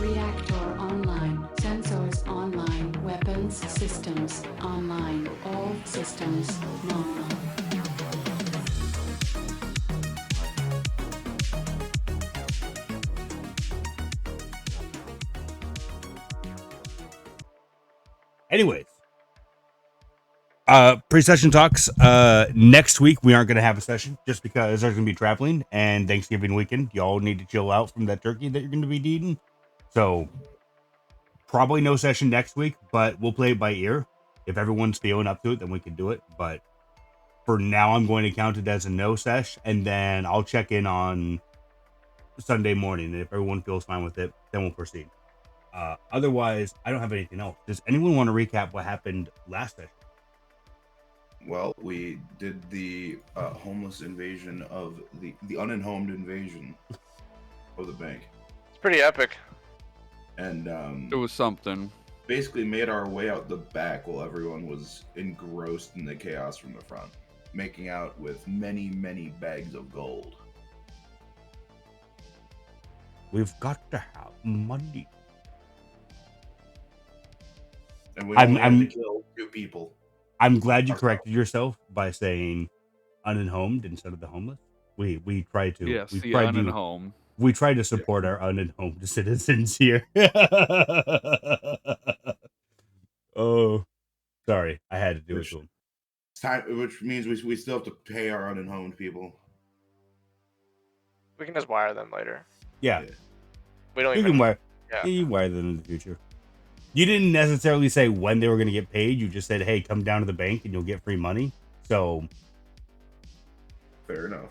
Reactor online. Sensors online. Weapons systems online. All systems normal. Anyways, pre-session talks. Next week we aren't going to have a session just because there's going to be traveling and Thanksgiving weekend. Y'all need to chill out from that turkey that you're going to be eating. So probably no session next week, but we'll play it by ear. If everyone's feeling up to it, then we can do it. But for now, I'm going to count it as a no sesh, and then I'll check in on Sunday morning. And if everyone feels fine with it, then we'll proceed. Otherwise, I don't have anything else. Does anyone want to recap what happened last session? Well, we did the homeless invasion of the unhomed invasion of the bank. It's pretty epic. And it was something. Basically made our way out the back while everyone was engrossed in the chaos from the front, making out with many, many bags of gold. We've got to have money. And we only had to kill 2 people. I'm glad you corrected yourself by saying unhomed instead of the homeless. We try to. Yes, we the tried unhomed. We try to support our unhomed citizens here. Oh, sorry, I had to do it to them. Which means we still have to pay our unhomed people. We can just wire them later. Yeah. We don't You even can wire. Yeah. You wire them in the future. You didn't necessarily say when they were going to get paid. You just said, "Hey, come down to the bank and you'll get free money." So, fair enough.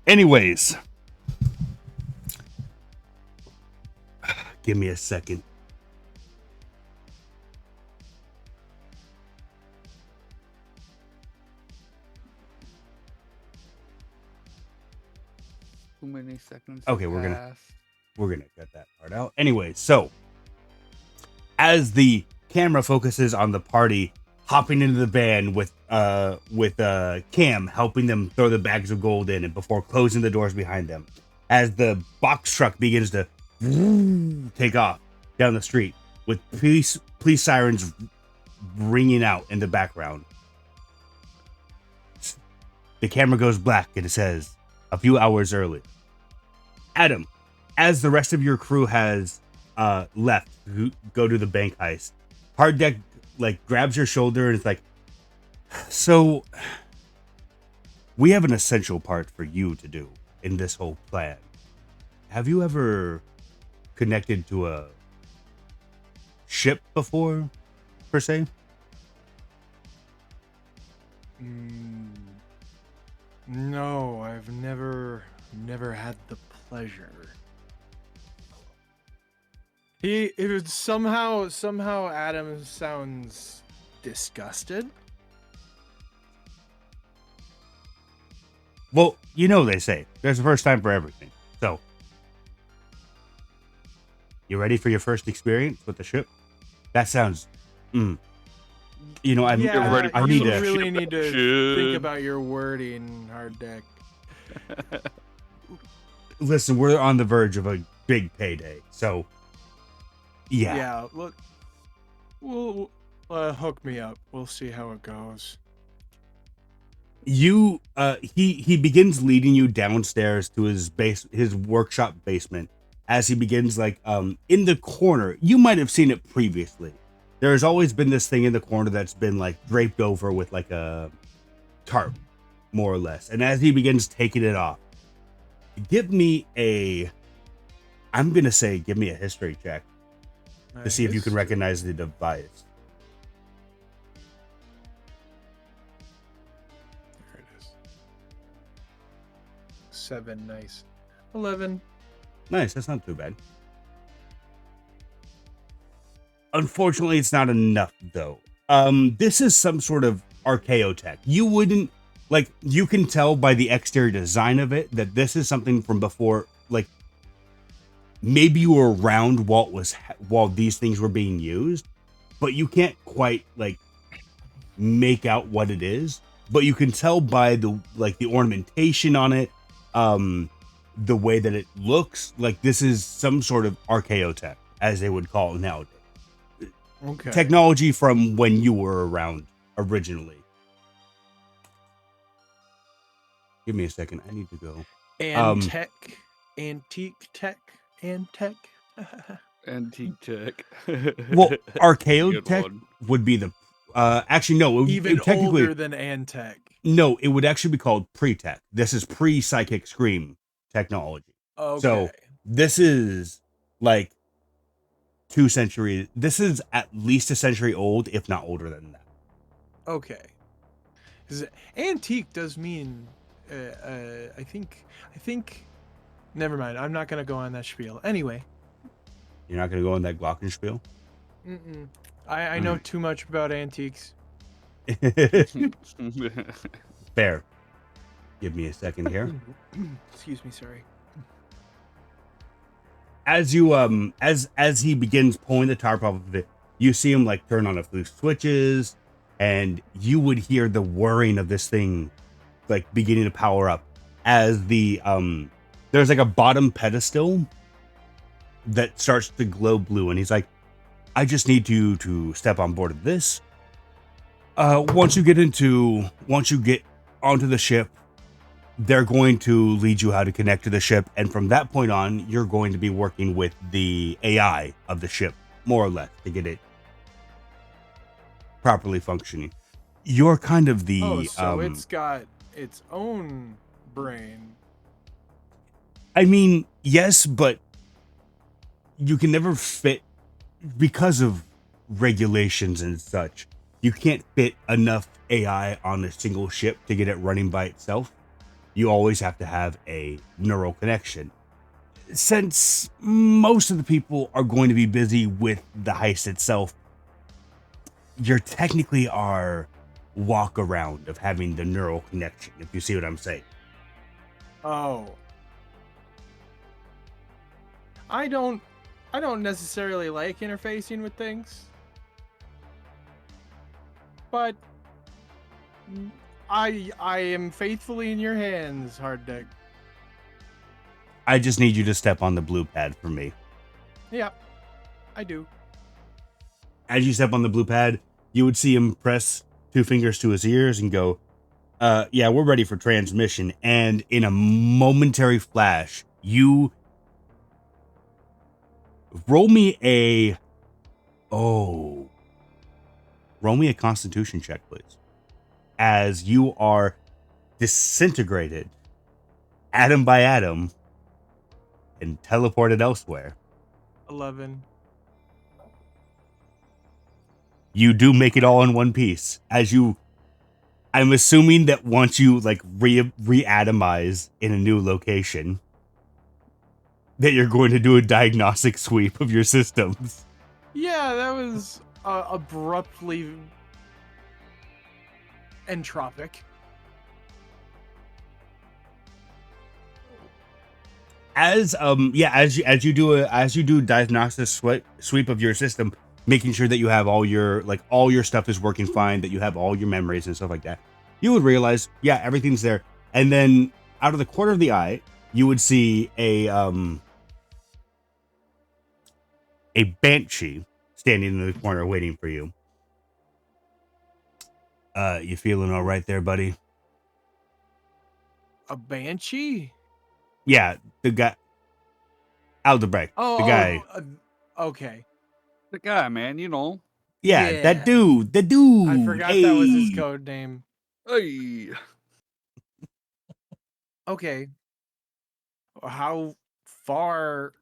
Anyways, give me a second. Too many seconds. Okay, we're gonna cut that part out. Anyway, so as the camera focuses on the party hopping into the van with Cam helping them throw the bags of gold in and before closing the doors behind them, as the box truck begins to take off down the street with police sirens ringing out in the background, the camera goes black and it says, "A few hours early." Adam, as the rest of your crew has left to go to the bank heist, Hard Deck grabs your shoulder and it's like, "So we have an essential part for you to do in this whole plan. Have you ever connected to a ship before, per se?" No, I've never had the pleasure. It would somehow Adam sounds disgusted. Well, they say there's a first time for everything. So, you ready for your first experience with the ship? That sounds, I You need to really need to think about your wording, Hard Deck. Listen, we're on the verge of a big payday, so yeah. Yeah, look, we'll hook me up. We'll see how it goes. You, he begins leading you downstairs to his workshop basement. As he begins, in the corner, you might have seen it previously. There's always been this thing in the corner that's been draped over with a tarp, more or less. And as he begins taking it off, give me a history check to see if you can recognize the device. There it is. 7, nice. 11. Nice, that's not too bad. Unfortunately, it's not enough, though. This is some sort of archaeotech. You wouldn't, you can tell by the exterior design of it that this is something from before, maybe you were around while these things were being used, but you can't quite, make out what it is. But you can tell by the ornamentation on it, the way that it looks, like this is some sort of archaeotech, as they would call it nowadays. Okay. Technology from when you were around originally. Give me a second. I need to go. Antech, antique tech, antech. Antique tech. Well, Good archaeotech one. would be the. Actually, no. Even technically, older than antech. no. It would actually be called pre-tech. This is pre-psychic scream technology. Okay. So this is like 2 centuries. This is at least a century old, if not older than that. Okay. 'Cause antique does mean, I think. Never mind. I'm not gonna go on that spiel. Anyway. You're not going to go on that glockenspiel? I know too much about antiques. Fair. Give me a second here. Excuse me. Sorry. As you as he begins pulling the tarp off of it, you see him like turn on a few switches, and you would hear the whirring of this thing like beginning to power up as the there's like a bottom pedestal that starts to glow blue, and he's like, I just need you to step on board of this. Once you get onto the ship, they're going to lead you how to connect to the ship, and from that point on, you're going to be working with the AI of the ship, more or less, to get it properly functioning. You're kind of the so it's got its own brain. I mean, yes, but you can never fit, because of regulations and such, you can't fit enough AI on a single ship to get it running by itself. You always have to have a neural connection. Since most of the people are going to be busy with the heist itself, you're technically our walk around of having the neural connection, if you see what I'm saying. Oh. I don't necessarily like interfacing with things. But I am faithfully in your hands, Hard Deck. I just need you to step on the blue pad for me. Yeah, I do. As you step on the blue pad, you would see him press 2 fingers to his ears and go, yeah, we're ready for transmission. And in a momentary flash, you roll me a constitution check, please. As you are disintegrated atom by atom and teleported elsewhere. 11. You do make it all in one piece. I'm assuming that once you like re-atomize in a new location, that you're going to do a diagnostic sweep of your systems. Yeah, that was abruptly entropic. As you do diagnostic sweep of your system, making sure that you have all your stuff is working fine, that you have all your memories and stuff like that, you would realize, yeah, everything's there. And then out of the corner of the eye, you would see a banshee standing in the corner waiting for you. You feeling all right there, buddy? A banshee? Yeah, the guy, Aldebrecht, the guy. Okay. The guy, man, you know. Yeah, that dude. The dude. I forgot that was his code name. Hey. Okay. How far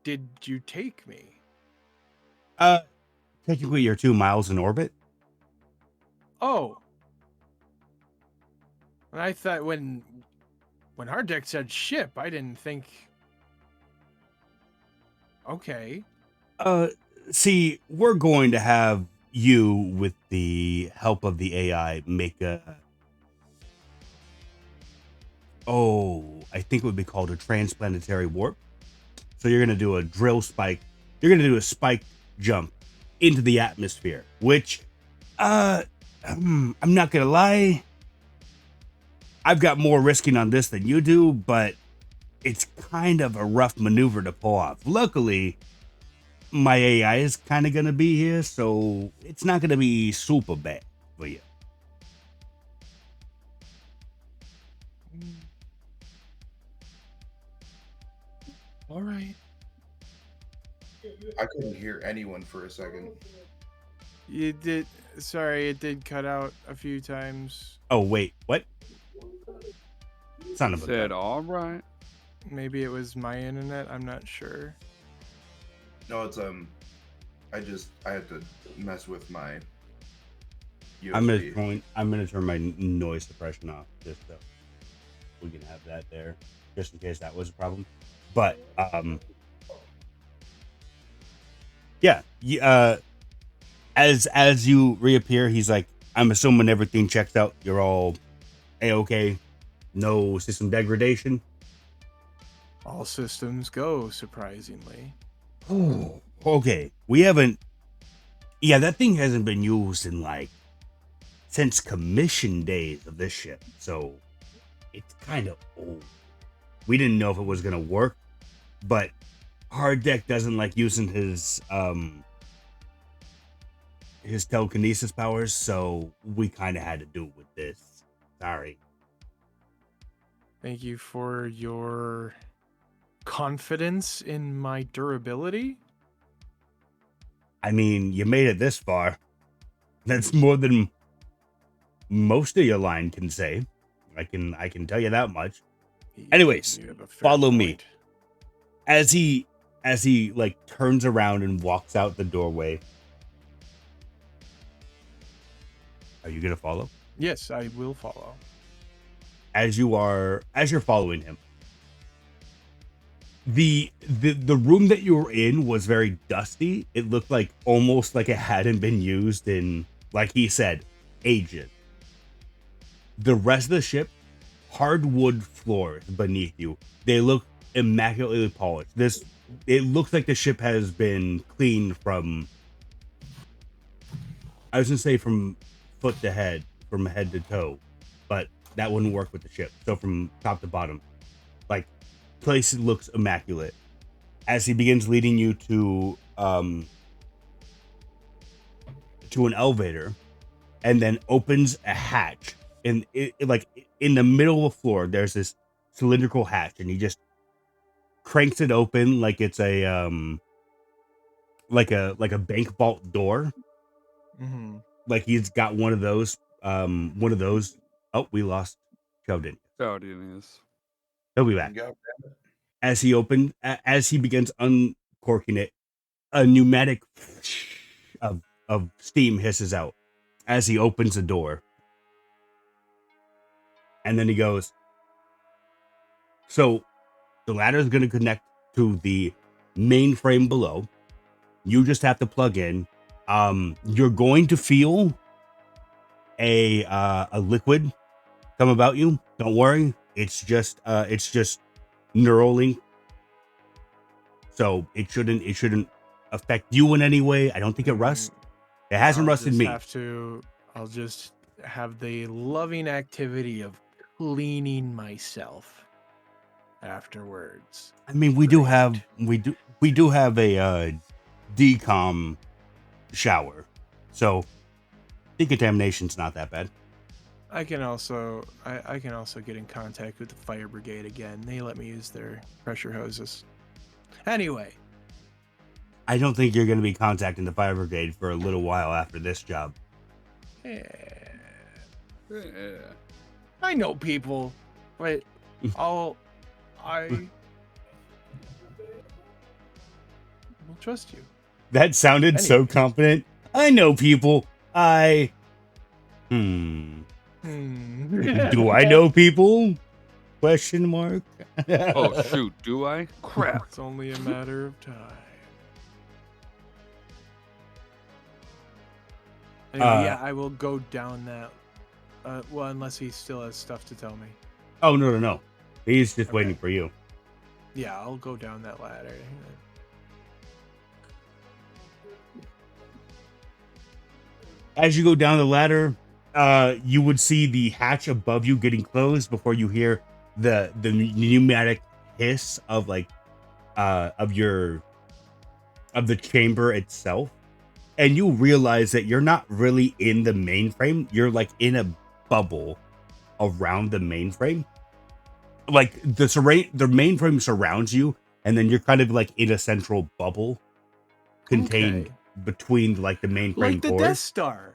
did you take me? Technically, you're 2 miles in orbit. Oh. And I thought when Hard Deck said ship, I didn't think. Okay. See, we're going to have you, with the help of the AI, make I think it would be called a transplanetary warp. So you're going to do a drill spike. You're going to do a spike jump into the atmosphere, which, I'm not going to lie, I've got more risking on this than you do, but it's kind of a rough maneuver to pull off. Luckily, my AI is kind of going to be here, so it's not going to be super bad for you. All right. I couldn't hear anyone for a second. You did. Sorry, it did cut out a few times. Oh, wait, what? Son of a Said gun. all right. Maybe it was my internet. I'm not sure. No, it's I had to mess with my USB. I'm gonna turn my noise suppression off just so we can have that there, just in case that was a problem. But yeah, as you reappear, he's like, I'm assuming everything checks out. You're all A-okay. No system degradation. All systems go, surprisingly. Oh, okay. We haven't. Yeah, that thing hasn't been used in like since commission days of this ship, so it's kind of old. We didn't know if it was gonna work, but Hard Deck doesn't like using his telekinesis powers, so we kind of had to do it with this. Sorry. Thank you for your confidence in my durability. I mean, you made it this far. That's more than most of your line can say. I can tell you that much. Anyways, You have a fair follow me. point. As he like turns around and walks out the doorway. Are you gonna follow? Yes, I will follow. As you're following him, the room that you were in was very dusty. It looked like almost like it hadn't been used in, like he said, ages. The rest of the ship, hardwood floors beneath you. They look immaculately polished. It looks like the ship has been cleaned from, I was gonna say from foot to head, from head to toe, but that wouldn't work with the ship. So from top to bottom, like, place looks immaculate. As he begins leading you to an elevator, and then opens a hatch, and like in the middle of the floor, there's this cylindrical hatch, and he just cranks it open like it's a like a bank vault door. Mm-hmm. Like he's got one of those. Oh, we lost Sheldon. Guardians. He'll be back. Go. As he begins uncorking it, a pneumatic of steam hisses out as he opens the door. And then he goes, so the ladder is going to connect to the mainframe below. You just have to plug in. You're going to feel a liquid come about you. Don't worry. It's just Neuralink. So it shouldn't affect you in any way. I don't think it rusts. It hasn't rusted me. I'll just have the loving activity of cleaning myself afterwards. I mean, we do have a decom shower, so decontamination's not that bad. I can also get in contact with the fire brigade again. They let me use their pressure hoses. Anyway, I don't think you're going to be contacting the fire brigade for a little while after this job. yeah, Yeah. I know people, but I will trust you. That sounded so Anyway. confident. I know people. Do I know people? Question mark. Oh shoot, do I? Crap. It's only a matter of time. Anyway, yeah, I will go down that. Well, unless he still has stuff to tell me. Oh, no. He's just Okay. waiting for you. Yeah, I'll go down that ladder. As you go down the ladder, you would see the hatch above you getting closed before you hear the pneumatic hiss of like of the chamber itself, and you realize that you're not really in the mainframe. You're like in a bubble around the mainframe. Like the mainframe surrounds you, and then you're kind of like in a central bubble contained Okay. between like the mainframe Like the cores. Death Star.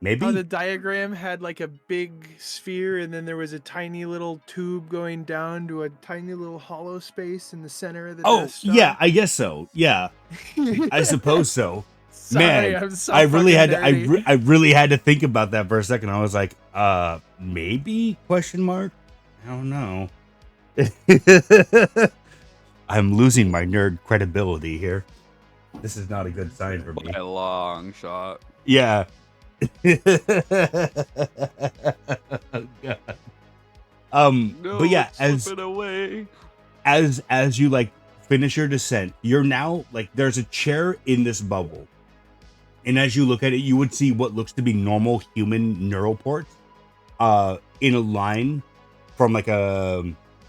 Maybe. How the diagram had like a big sphere, and then there was a tiny little tube going down to a tiny little hollow space in the center of the Oh Death Star. yeah, I guess so. Yeah, I suppose so. Sorry, Man, I'm so I really fucking had to, nerdy. I really had to think about that for a second. I was like, maybe question mark? I don't know. I'm losing my nerd credibility here. This is not a good sign for me. By a long shot. Yeah. No, but yeah, it's slipping away. as you like finish your descent, you're now like there's a chair in this bubble. And as you look at it, you would see what looks to be normal human neural ports in a line from like a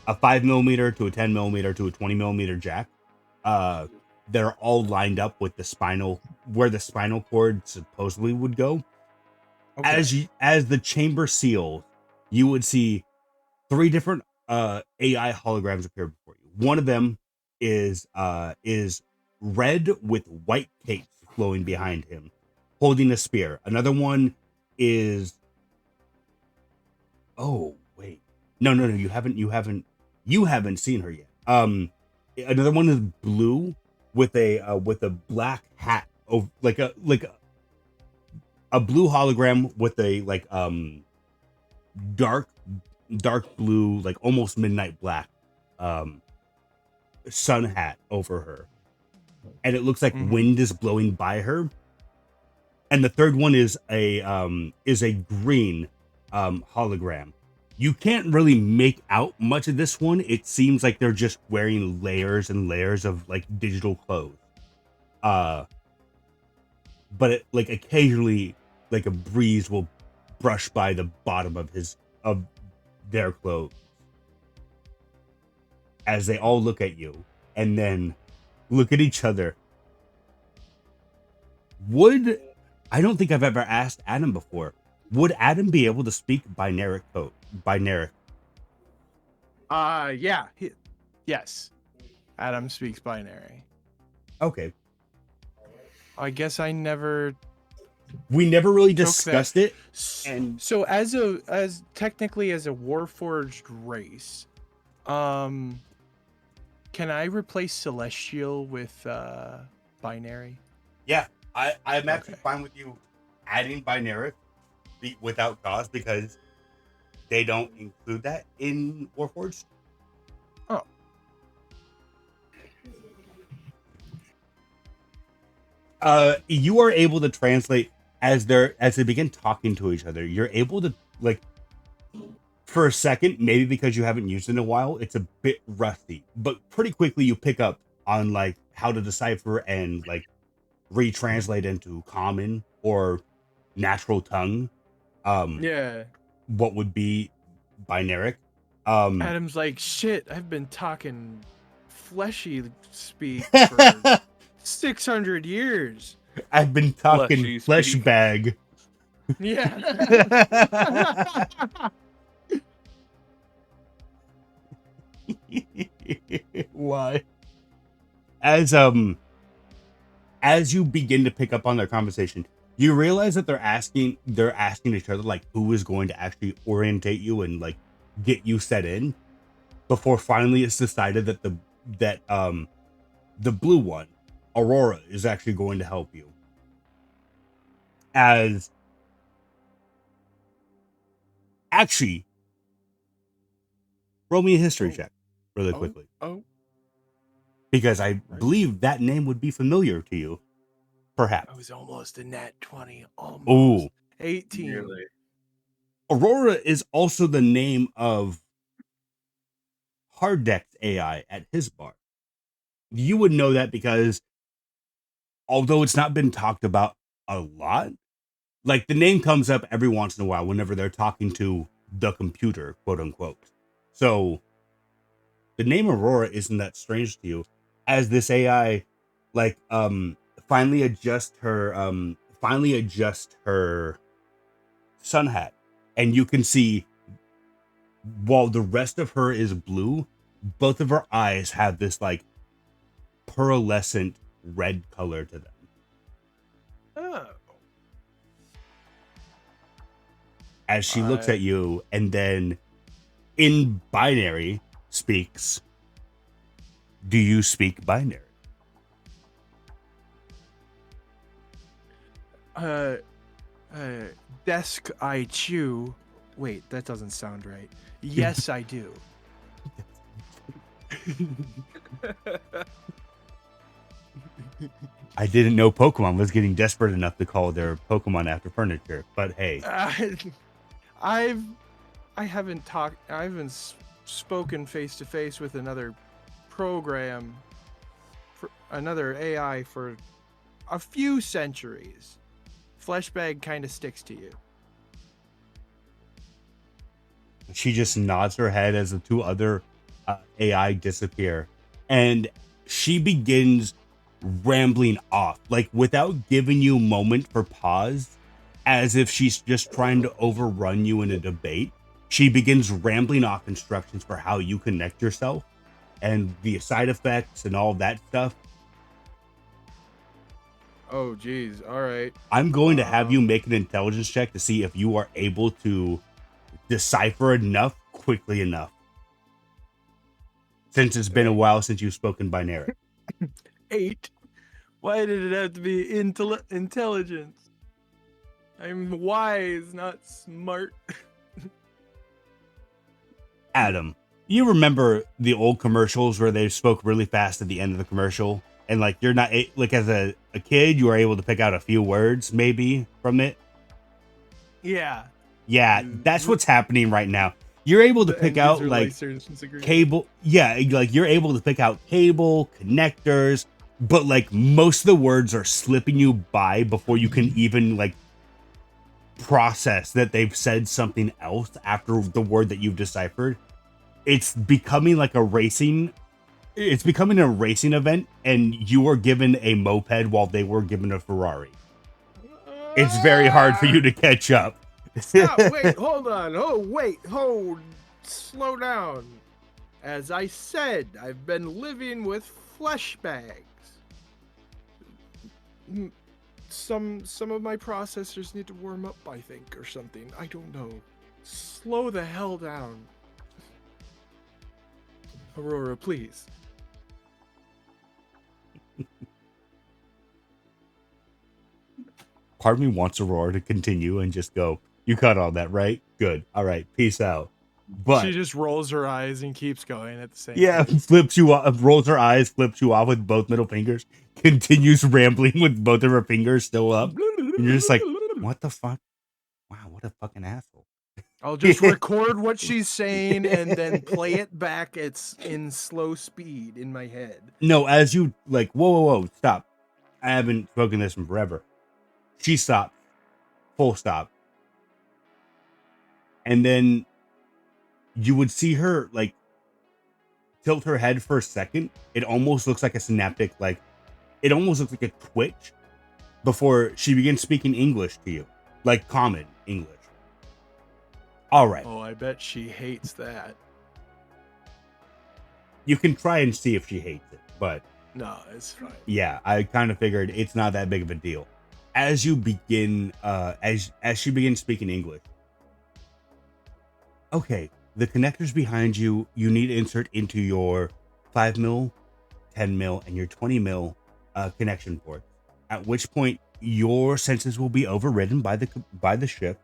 5mm to a 10mm to a 20mm jack. They're all lined up with where the spinal cord supposedly would go. Okay. As the chamber seals, you would see 3 different AI holograms appear before you. One of them is red with white capes flowing behind him, holding a spear. Another one is oh wait, no, you haven't seen her yet. Another one is blue with a black hat, like a blue hologram with a like dark blue, like almost midnight black sun hat over her, and it looks like wind is blowing by her. And the third one is a green hologram. You can't really make out much of this one. It seems like they're just wearing layers and layers of like digital clothes. But it, like occasionally, like a breeze will brush by the bottom of their clothes as they all look at you and then look at each other. I don't think I've ever asked Adam before. Would Adam be able to speak binary code? Binary. Yeah. Yes. Adam speaks binary. Okay. I guess I never We never really took discussed that. it. And So as technically as a Warforged race, can I replace Celestial with binary? yeah, I'm actually Okay. fine with you adding binary without cost because they don't include that in Warforged. Oh. You are able to translate as they begin talking to each other. You're able to like for a second, maybe because you haven't used it in a while, it's a bit rusty. But pretty quickly you pick up on like how to decipher and like retranslate into common or natural tongue. Yeah. What would be binary. Adam's like, shit, I've been talking fleshy speak for 600 years. I've been talking Fleshy flesh speak. bag. Yeah. Why? As you begin to pick up on their conversation, you realize that they're asking each other like who is going to actually orientate you and like get you set in before finally it's decided that the blue one, Aurora, is actually going to help you. Actually, roll me a history check really quickly. Oh. Because I believe that name would be familiar to you. Perhaps. I was almost a nat 20. Almost. Ooh. 18. Nearly. Aurora is also the name of Harddeck's AI at his bar. You would know that because although it's not been talked about a lot, like the name comes up every once in a while whenever they're talking to the computer, quote unquote. So the name Aurora isn't that strange to you, as this AI like finally adjust her sun hat, and you can see while the rest of her is blue, both of her eyes have this like pearlescent red color to them. Oh. As she looks at you, and then in binary speaks, do you speak binary? Desk I chew. Wait, that doesn't sound right. Yes, I do. I didn't know Pokemon was getting desperate enough to call their Pokemon after furniture, but hey. I haven't spoken face to face with another program, another AI for a few centuries. Fleshbag kind of sticks to you. She just nods her head as the two other AI disappear, and she begins rambling off, like without giving you a moment for pause, as if she's just trying to overrun you in a debate. She begins rambling off instructions for how you connect yourself and the side effects and all that stuff. Oh, geez. All right. I'm going to have you make an intelligence check to see if you are able to decipher enough quickly enough, since it's been a while since you've spoken binary. 8. Why did it have to be intelligence? I'm wise, not smart. Adam, you remember the old commercials where they spoke really fast at the end of the commercial, and like you're not like as a kid you were able to pick out a few words maybe from it? Yeah. Yeah, that's what's happening right now. You're able to pick out like cable. Yeah, like you're able to pick out cable, connectors, but like most of the words are slipping you by before you can even like process that they've said something else after the word that you've deciphered. It's becoming like a racing event, and you were given a moped while they were given a Ferrari. It's very hard for you to catch up. Stop, wait, hold on. Slow down. As I said, I've been living with flesh bags. Some of my processors need to warm up, I think, or something. I don't know. Slow the hell down. Aurora, please. Part of me wants Aurora to continue and just go, you caught all that, right? Good. All right. Peace out. But she just rolls her eyes and keeps going at the same time. Flips you off, rolls her eyes, flips you off with both middle fingers, continues rambling with both of her fingers still up. And you're just like, what the fuck? Wow, what a fucking asshole. I'll just record what she's saying and then play it back. It's in slow speed in my head. No, as you like, whoa, stop. I haven't spoken this in forever. She stopped. Full stop. And then you would see her like tilt her head for a second. It almost looks like a synaptic, like it almost looks like a twitch before she begins speaking English to you, like common English. All right. Oh, I bet she hates that. You can try and see if she hates it, but no, it's fine. Yeah, I kind of figured it's not that big of a deal. As you begin, as she begins speaking English. Okay, the connectors behind you, you need to insert into your 5 mil, 10 mil, and your 20 mil connection port. At which point, your senses will be overridden by the ship.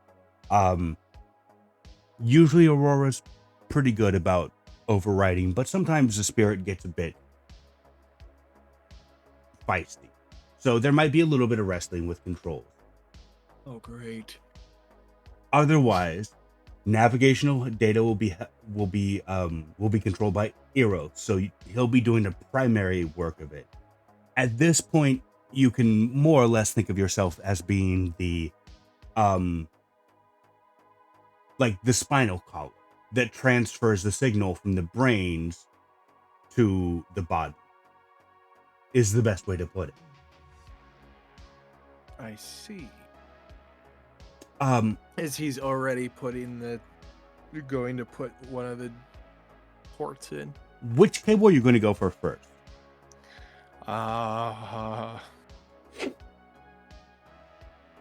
Usually, Aurora's pretty good about overriding, but sometimes the spirit gets a bit feisty. So there might be a little bit of wrestling with controls. Oh, great. Otherwise, navigational data will be controlled by Eero, so he'll be doing the primary work of it. At this point, you can more or less think of yourself as being the like the spinal column. that transfers the signal from the brains to the body. Is the best way to put it. I see. As he's already going to put one of the ports in. Which cable are you going to go for first?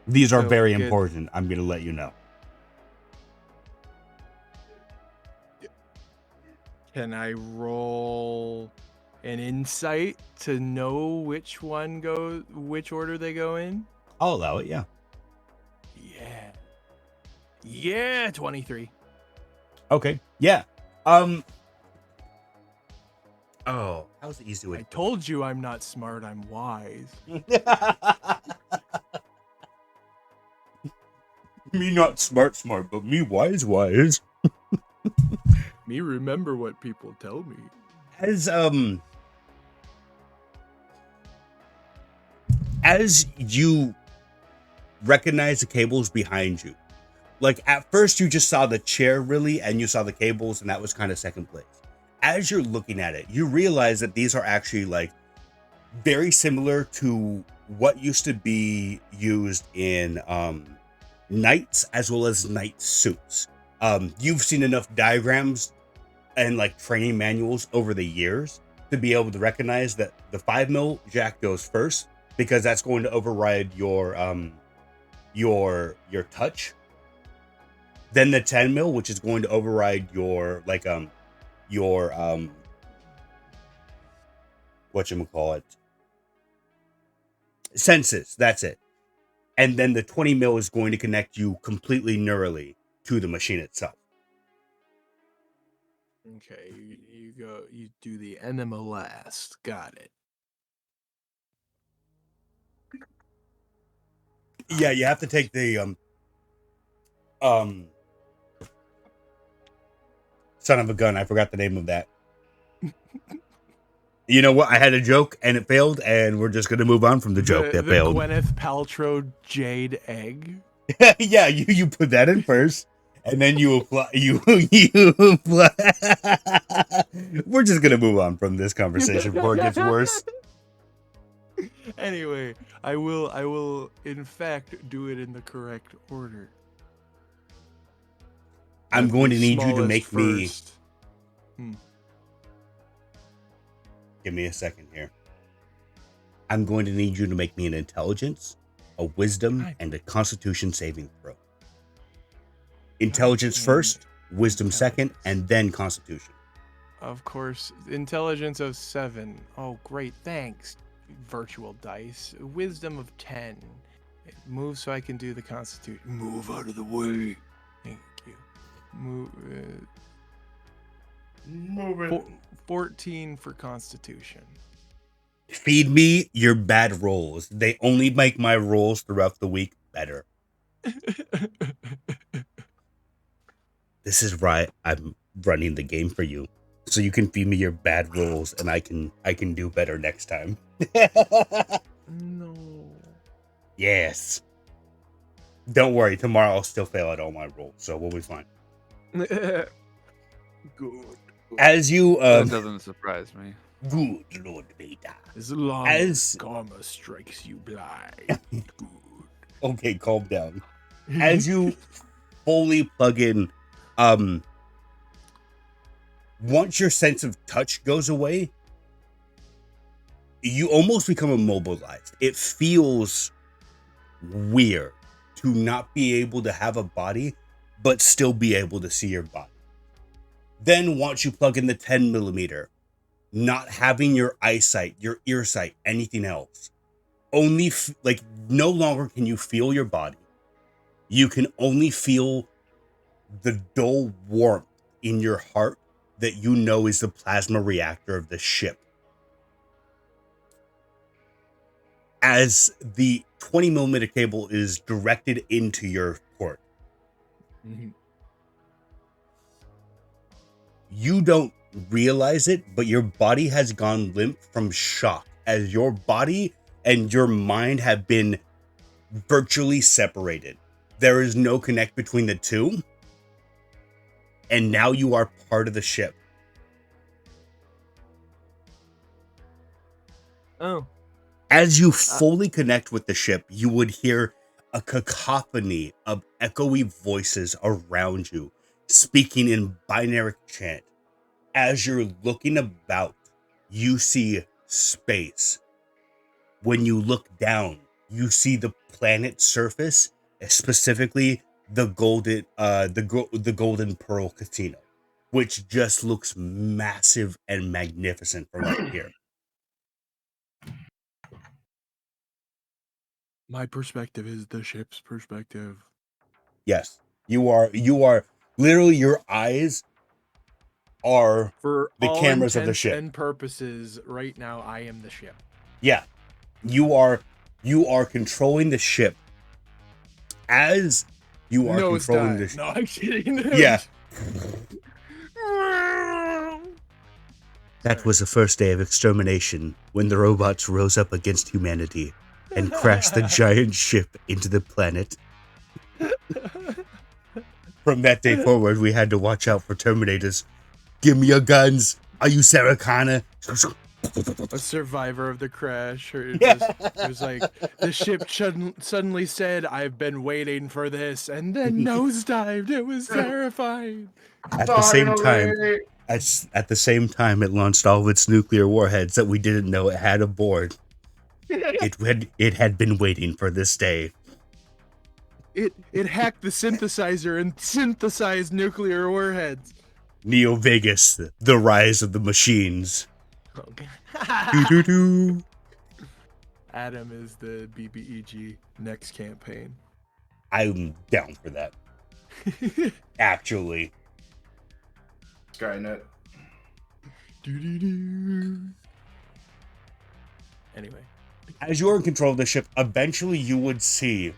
These are very important. I'm going to let you know. Can I roll an insight to know which order they go in? I'll allow it, yeah. Yeah, 23. Okay, yeah. Oh, how's the easy way? I told you I'm not smart, I'm wise. Me not smart, but me wise. Me remember what people tell me. As you recognize the cables behind you, like at first you just saw the chair really, and you saw the cables, and that was kind of second place. As you're looking at it, you realize that these are actually like very similar to what used to be used in knights as well as knight suits. You've seen enough diagrams and like training manuals over the years to be able to recognize that the 5mm jack goes first, because that's going to override your touch. Then the 10mm, which is going to override your whatchamacallit, senses. That's it. And then the 20mm is going to connect you completely neurally to the machine itself. Okay, you do the enema last. Got it. Yeah, you have to take the son of a gun, I forgot the name of that. You know what? I had a joke and it failed, and we're just gonna move on from the joke that failed. Gwyneth Paltrow jade egg. Yeah, you put that in first, and then you apply. You apply. We're just gonna move on from this conversation before it gets worse. Anyway, I will in fact do it in the correct order. I'm going to need you to make first. Give me a second here. I'm going to need you to make me an intelligence, a wisdom, and a constitution saving throw. Intelligence first, wisdom second, and then constitution. Of course, intelligence of 7. Oh, great, thanks, virtual dice. Wisdom of 10. Move so I can do the constitution. Move out of the way. Thank you. Move it. 14 for constitution. Feed me your bad rolls. They only make my rolls throughout the week better. This is right. I'm running the game for you, so you can feed me your bad rolls, and I can do better next time. No. Yes. Don't worry. Tomorrow I'll still fail at all my rolls, so we'll be fine. Good. As you That doesn't surprise me. good Lord Vader. As long as karma strikes you blind. Good. Okay, calm down. As you fully plug in, once your sense of touch goes away, you almost become immobilized. It feels weird to not be able to have a body, but still be able to see your body. Then once you plug in the 10mm, not having your eyesight, your ear sight, anything else, only no longer can you feel your body. You can only feel the dull warmth in your heart that you know is the plasma reactor of the ship. As the 20mm cable is directed into your port. Mm-hmm. You don't realize it, but your body has gone limp from shock, as your body and your mind have been virtually separated. There is no connect between the two. and now you are part of the ship. Oh. As you fully connect with the ship, you would hear a cacophony of echoey voices around you, speaking in binary chant. As you're looking about, you see space. When you look down, you see the planet's surface, specifically the golden pearl casino, which just looks massive and magnificent from up here. My perspective is the ship's perspective. Yes, you are literally, your eyes are For the all cameras of the intents ship. and purposes, right now I am the ship. Yeah, you are controlling the ship as you are controlling the Nosedive. No, I'm kidding. Yeah. That Sorry. was the first day of extermination, when the robots rose up against humanity and crashed the giant ship into the planet. From that day forward, we had to watch out for Terminators. Give me your guns. Are you Sarah Connor? A survivor of the crash. It Yeah. was like the ship suddenly said, "I've been waiting for this," and then nosedived. It was terrifying. At the same time, it launched all of its nuclear warheads that we didn't know it had aboard. It had been waiting for this day. It hacked the synthesizer and synthesized nuclear warheads. Neo Vegas, the rise of the machines. Okay. Doo-doo-doo. Adam is the BBEG next campaign. I'm down for that. Actually. Skynet. Anyway. As you're in control of the ship, eventually you would see,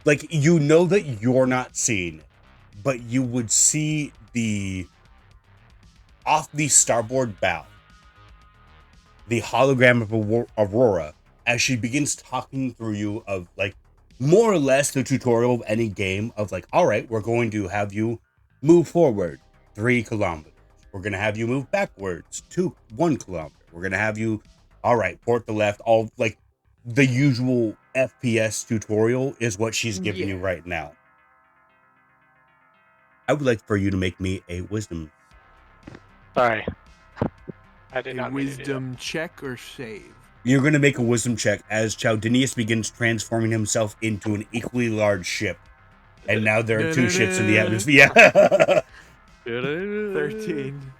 like, you know that you're not seeing, but you would see off the starboard bow, the hologram of Aurora, as she begins talking through you of, like, more or less the tutorial of any game of, like, all right, we're going to have you move forward 3 kilometers. We're going to have you move backwards 1 kilometer. We're going to have you, all right, port to left, all, like, the usual FPS tutorial is what she's giving you right now. I would like for you to make me a wisdom. Sorry. I did A not mean to do wisdom check or save? You're going to make a wisdom check as Chowdinius begins transforming himself into an equally large ship. And now there are 2 ships in the atmosphere. Yeah. 13.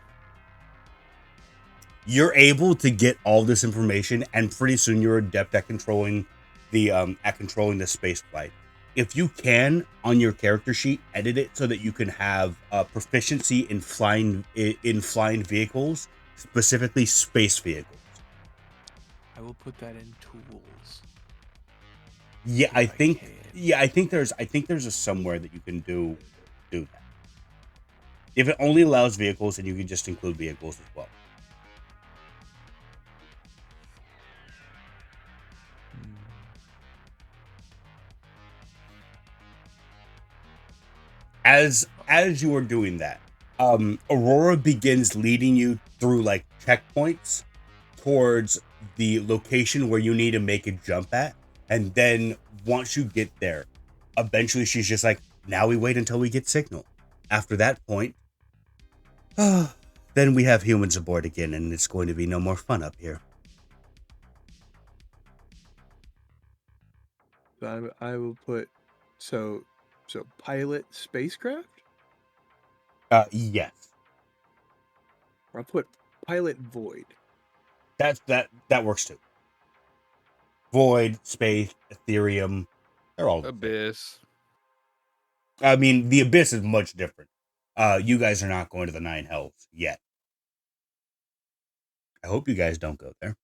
You're able to get all this information, and pretty soon you're adept at controlling the space flight. If you can, on your character sheet, edit it so that you can have proficiency in flying vehicles, specifically space vehicles. I will put that in tools. Yeah, If I think can. I think there's a somewhere that you can do that. If it only allows vehicles, then you can just include vehicles as well. As you are doing that, Aurora begins leading you through, like, checkpoints towards the location where you need to make a jump at, and then once you get there, eventually she's just like, now we wait until we get signal. After that point, then we have humans aboard again, and it's going to be no more fun up here. So I will put so pilot spacecraft. Yes, Or I'll put pilot void. that works too. Void, space, Ethereum, they're all the same. Abyss. I mean, the Abyss is much different. You guys are not going to the 9 hells yet. I hope you guys don't go there.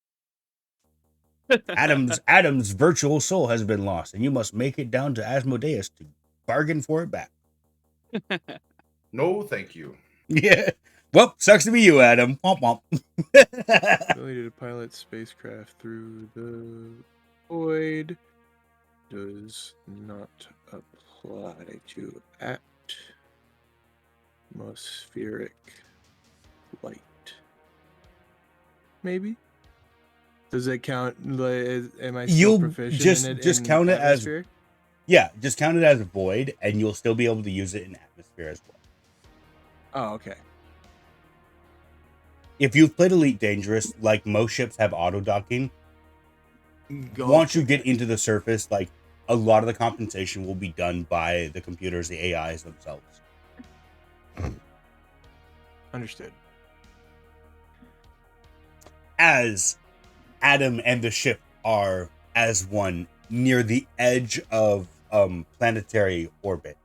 Adam's virtual soul has been lost, and you must make it down to Asmodeus to bargain for it back. No, thank you. Yeah. Well, sucks to be you, Adam. Womp womp. Ability to pilot spacecraft through the void does not apply to act. Atmospheric light. Maybe? Does it count? Am I still You'll proficient just- in it? just in count it as- atmospheric? Yeah, just count it as a void, and you'll still be able to use it in atmosphere as well. Oh, okay. If you've played Elite Dangerous, like most ships have auto docking, once you get into the surface, like a lot of the compensation will be done by the computers, the AIs themselves. Understood. As Adam and the ship are as one near the edge of planetary orbit,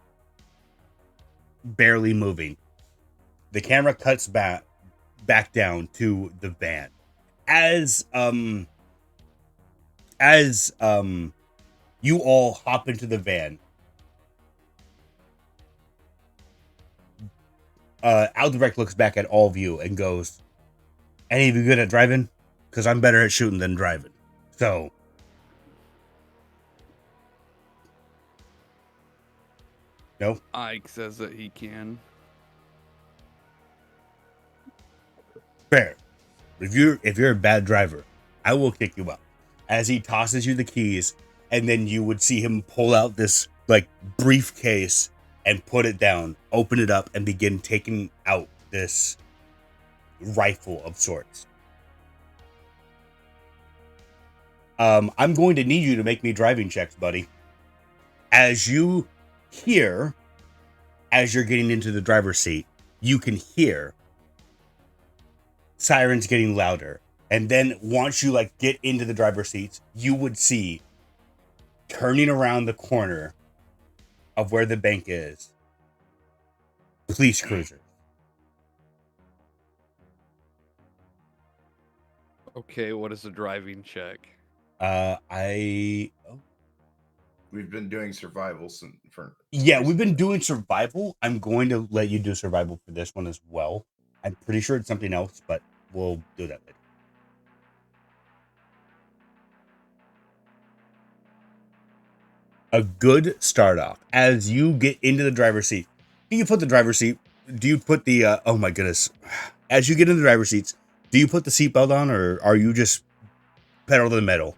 barely moving, the camera cuts back down to the van. As you all hop into the van, Aldrich looks back at all of you and goes, "Any of you good at driving? Because I'm better at shooting than driving." So, no. Ike says that he can. Fair. If you're a bad driver, I will kick you out. As he tosses you the keys, and then you would see him pull out this like briefcase and put it down, open it up, and begin taking out this rifle of sorts. I'm going to need you to make me driving checks, buddy. As you hear, as you're getting into the driver's seat, you can hear sirens getting louder. And then once you like get into the driver's seats, you would see turning around the corner of where the bank is, police cruisers. Okay, what is a driving check? We've been doing survival for. Yeah, we've been doing survival. I'm going to let you do survival for this one as well. I'm pretty sure it's something else, but we'll do that later. A good start off. As you get into the driver's seat, do you put the, oh my goodness. As you get in the driver's seats, do you put the seatbelt on, or are you just pedal to the metal?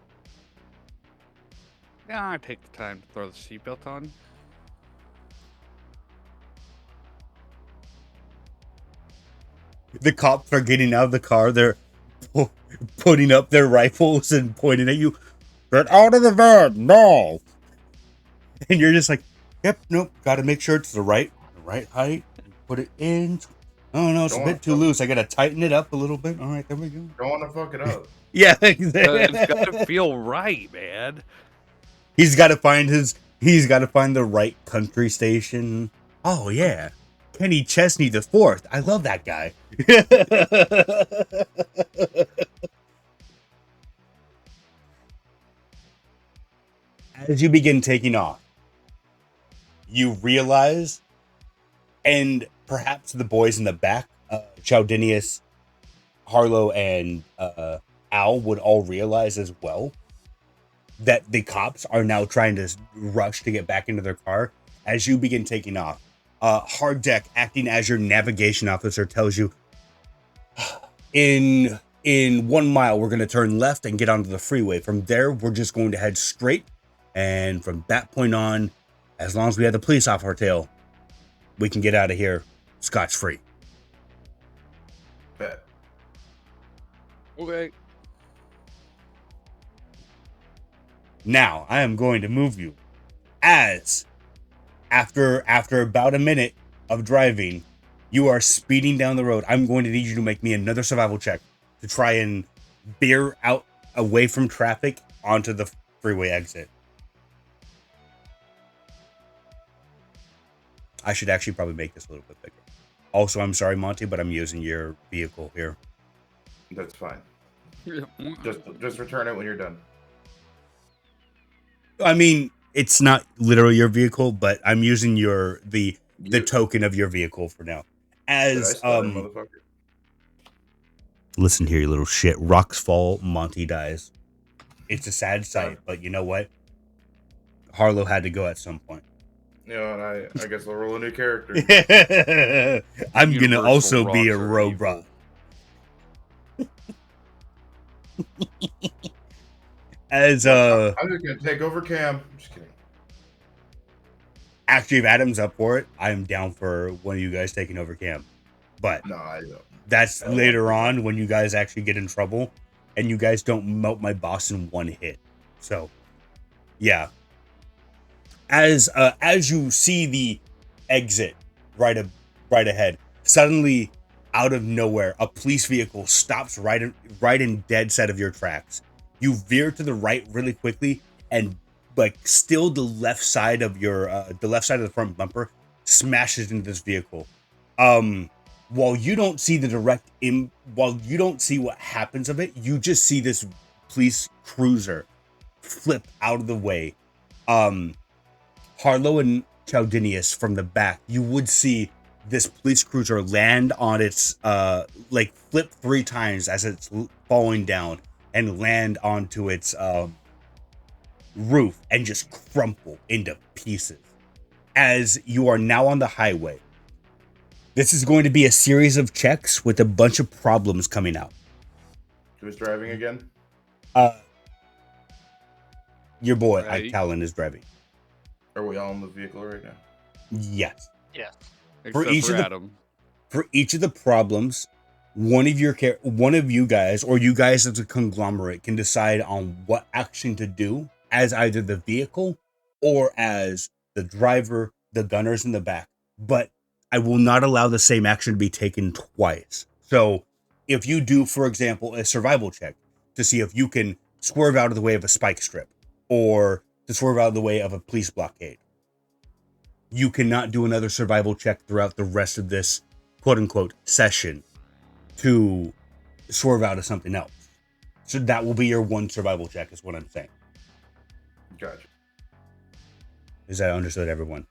Yeah, I take the time to throw the seatbelt on. The cops are getting out of the car. They're putting up their rifles and pointing at you. Get out of the van, no! And you're just like, yep, nope, gotta make sure it's the right height. Put it in. Oh no, it's a bit too loose. I gotta tighten it up a little bit. All right, there we go. Don't want to fuck it up. Yeah, It's gotta feel right, man. He's got to find the right country station. Oh yeah, Kenny Chesney the Fourth. I love that guy. As you begin taking off, you realize, and perhaps the boys in the back, Chaudinius, Harlow, and Al would all realize as well, that the cops are now trying to rush to get back into their car. As you begin taking off, Hard Deck, acting as your navigation officer, tells you, in 1 mile, we're going to turn left and get onto the freeway. From there, we're just going to head straight. And from that point on, as long as we have the police off our tail, we can get out of here scotch-free. Bet. Okay. Now, I am going to move you. As, after about a minute of driving, you are speeding down the road. I'm going to need you to make me another survival check to try and veer out away from traffic onto the freeway exit. I should actually probably make this a little bit bigger. Also, I'm sorry, Monty, but I'm using your vehicle here. That's fine. Just return it when you're done. I mean, it's not literally your vehicle, but I'm using the token of your vehicle for now. As motherfucker. Listen here, you little shit. Rocks fall, Monty dies. It's a sad sight, but you know what? Harlow had to go at some point. You know, and I guess I'll roll a new character. I'm gonna Universal also be a rocks are robot. As I'm just gonna take over Cam. I'm just kidding. actually, if Adam's up for it, I'm down for one of you guys taking over camp. But No, I don't. that's later on when you guys actually get in trouble and you guys don't melt my boss in one hit. So, yeah. As you see the exit right ahead, suddenly out of nowhere, a police vehicle stops right in dead set of your tracks. You veer to the right really quickly, and like still the left side of the front bumper smashes into this vehicle. While you don't see while you don't see what happens of it, you just see this police cruiser flip out of the way. Harlow and Chaldinius from the back, you would see this police cruiser land on its flip 3 times as it's falling down and land onto its roof and just crumple into pieces. As you are now on the highway, this is going to be a series of checks with a bunch of problems coming out. Who's driving again? Your boy, Right. Ike Talon, is driving. Are we all in the vehicle right now? Yes. Yes. Except each for of the- Adam. For each of the problems, one of you guys, or you guys as a conglomerate, can decide on what action to do as either the vehicle or as the driver, the gunners in the back. But I will not allow the same action to be taken twice. So if you do, for example, a survival check to see if you can swerve out of the way of a spike strip or to swerve out of the way of a police blockade, you cannot do another survival check throughout the rest of this quote-unquote session to swerve out of something else. So that will be your one survival check, is what I'm saying. Gotcha. Is that understood, everyone?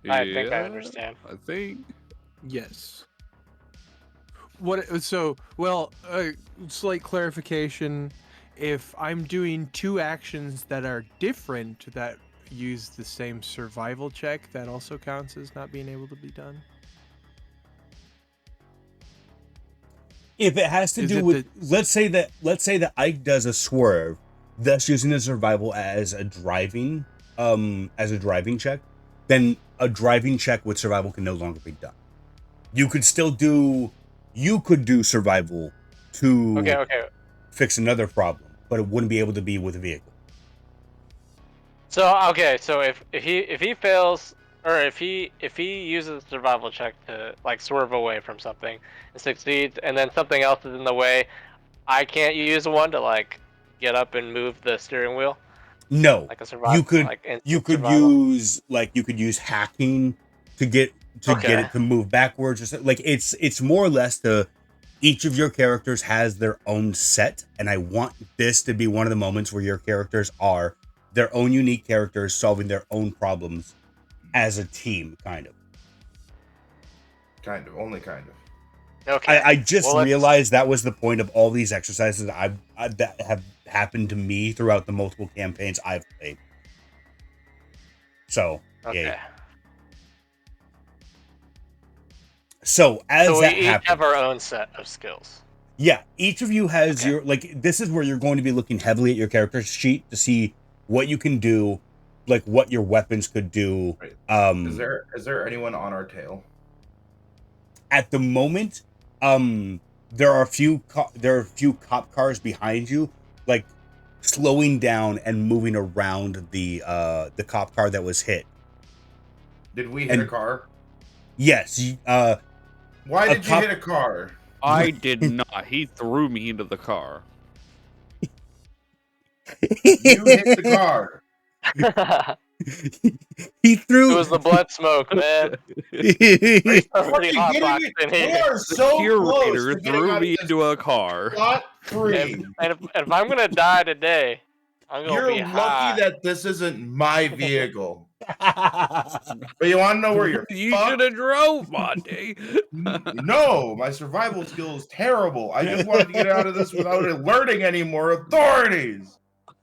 I think I understand. I think. Yes. Slight clarification. If I'm doing 2 actions that are different that use the same survival check, that also counts as not being able to be done? If it has to Is do it with, let's say that Ike does a swerve, thus using the survival as a driving check, then a driving check with survival can no longer be done. You could do survival to Okay. fix another problem, but it wouldn't be able to be with a vehicle. So if he fails, or if he uses a survival check to like swerve away from something and succeeds, and then something else is in the way, I can't use one to like get up and move the steering wheel. No, Like a survival. you could use hacking to get it to move backwards or something. Like it's more or less each of your characters has their own set, and I want this to be one of the moments where your characters are their own unique characters solving their own problems as a team, kind of. Only kind of. Okay. I just realized that was the point of all these exercises that have happened to me throughout the multiple campaigns I've played. So, Okay. yeah. So as So we that each happens, have our own set of skills. yeah, each of you has your this is where you're going to be looking heavily at your character sheet to see what you can do, like what your weapons could do. Right. Is there anyone on our tail? At the moment, there are a few cop cars behind you, like slowing down and moving around the cop car that was hit. Did we hit a car? Yes. Why did you hit a car? I did not. He threw me into the car. You hit the car. He threw. It was the blood smoke, man. He Pretty hot box in You here. are so close Curator to getting threw out me of into a car. scot free. And if I'm gonna die today, I'm gonna You're be high. lucky that this isn't my vehicle. But you want to know where you're You fucked? should have drove, Monty. No, my survival skill is terrible. I just wanted to get out of this without alerting any more authorities.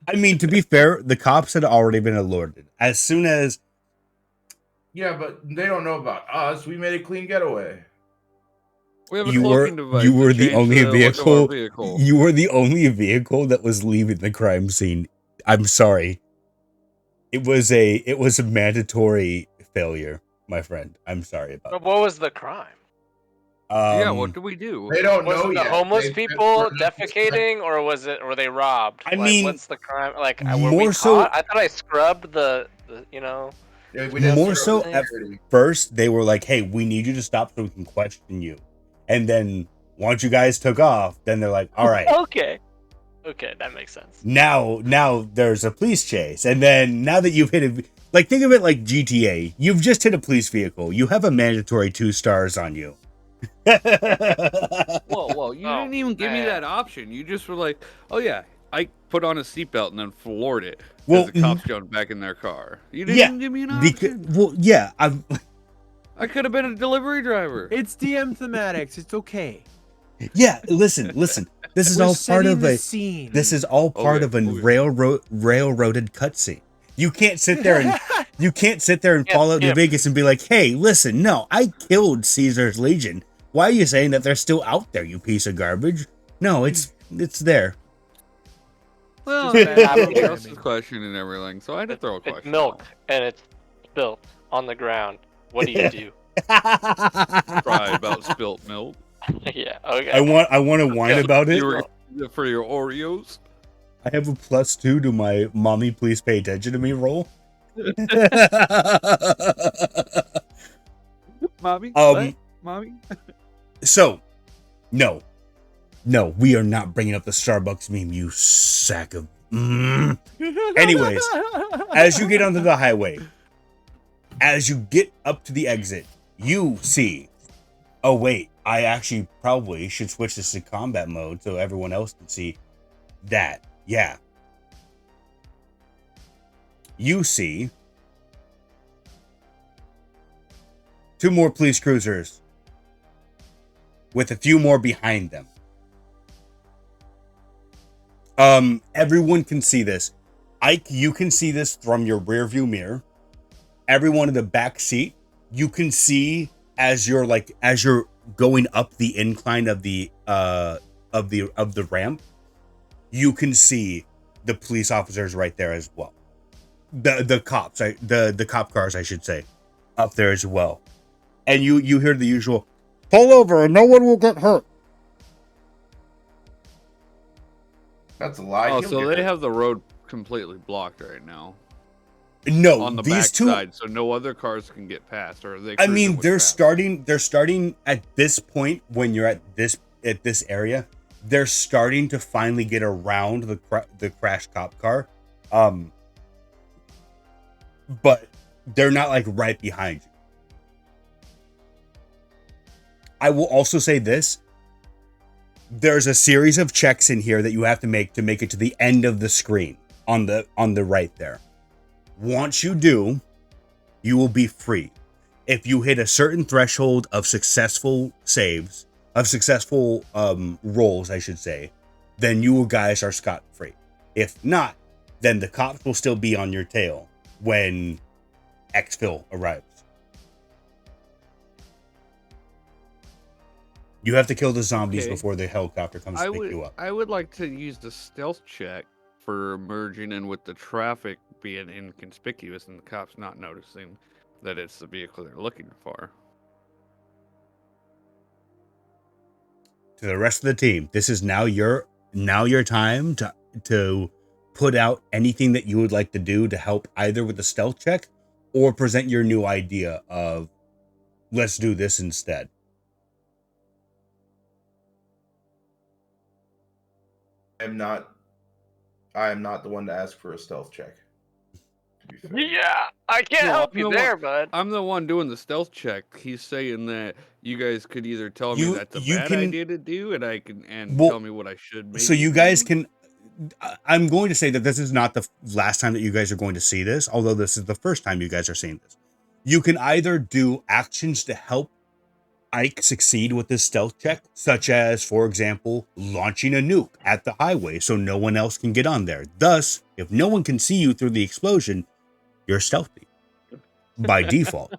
I mean, to be fair, the cops had already been alerted. As soon as Yeah, but they don't know about us. We made a clean getaway. We have a You cloaking were device. you to were the change only look of our vehicle. vehicle. You were the only vehicle that was leaving the crime scene. I'm sorry. It was a mandatory failure, my friend. I'm sorry about But that. what was the crime? Yeah, what do we do? They don't Was know it the yet. homeless They've been people running up the steps. defecating, or were they robbed? I Like, mean, what's the crime? Like, were we more so- caught? I thought I scrubbed the you know. Yeah, we did more zero so at security. first they were like, hey, we need you to stop so we can question you. And then once you guys took off, then they're like, all right, Okay, that makes sense. now there's a police chase. And then now that you've hit it, like, think of it like GTA. You've just hit a police vehicle. You have a mandatory 2 stars on you. Whoa, you Oh, didn't even give me man. that option. You just were like, oh yeah, I put on a seatbelt and then floored it. Well, Well, the cops jumped back in their car. You didn't yeah, even give me an because, option. well, yeah, I could have been a delivery driver. It's DM thematics. It's okay. yeah. Listen. This is We're all part setting of the a. scene. This is all part Okay, of a okay. railroaded cutscene. You can't sit there and Yeah, fall out yeah. to Vegas and be like, "Hey, listen, no, I killed Caesar's Legion. Why are you saying that they're still out there, you piece of garbage?" No, it's there. Well, Just bad everybody programming. else is questioning everything, so I had to throw a question. It's milk and it's spilt on the ground. What do you do? Cry about spilt milk. Yeah. Okay. I want to whine about it. You were for your Oreos. I have a +2 to my mommy, please pay attention to me roll. Mommy? Um, What? Mommy? So, no, we are not bringing up the Starbucks meme, you sack of. Anyways, as you get onto the highway, as you get up to the exit, you see. Oh wait, I actually probably should switch this to combat mode so everyone else can see that. Yeah. You see 2 more police cruisers with a few more behind them. Everyone can see this. Ike, you can see this from your rear view mirror. Everyone in the back seat, you can see as you're going up the incline of the ramp, you can see the police officers right there as well. The cops, the cop cars, I should say, up there as well. And you hear the usual, pull over and no one will get hurt. That's a lie. Oh, He'll so get they it. have the road completely blocked right now No, on the these back two. side, so no other cars can get past. Or are they? I mean, cruising with they're traffic? starting at this point when you're at this area. They're starting to finally get around the crash cop car, but they're not like right behind you. I will also say this: there's a series of checks in here that you have to make it to the end of the screen on the right there. Once you do, you will be free. If you hit a certain threshold of successful saves, of successful rolls, I should say, then you guys are scot-free. If not, then the cops will still be on your tail when exfil arrives. You have to kill the zombies Okay. before the helicopter comes to pick you up. I would like to use the stealth check for merging in with the traffic being inconspicuous and the cops not noticing that it's the vehicle they're looking for. To the rest of the team, this is now your time to put out anything that you would like to do to help either with the stealth check or present your new idea of let's do this instead. I am not the one to ask for a stealth check. To be fair. Yeah, I can't No, help I'm you the there, one- bud. I'm the one doing the stealth check. He's saying that you guys could either tell me You- that's a you bad can- idea to do, and I can Well, tell me what I should. Maybe So you guys do. can. I'm going to say that this is not the last time that you guys are going to see this, although this is the first time you guys are seeing this. You can either do actions to help Ike succeed with this stealth check, such as, for example, launching a nuke at the highway so no one else can get on there. Thus, if no one can see you through the explosion, you're stealthy. by default.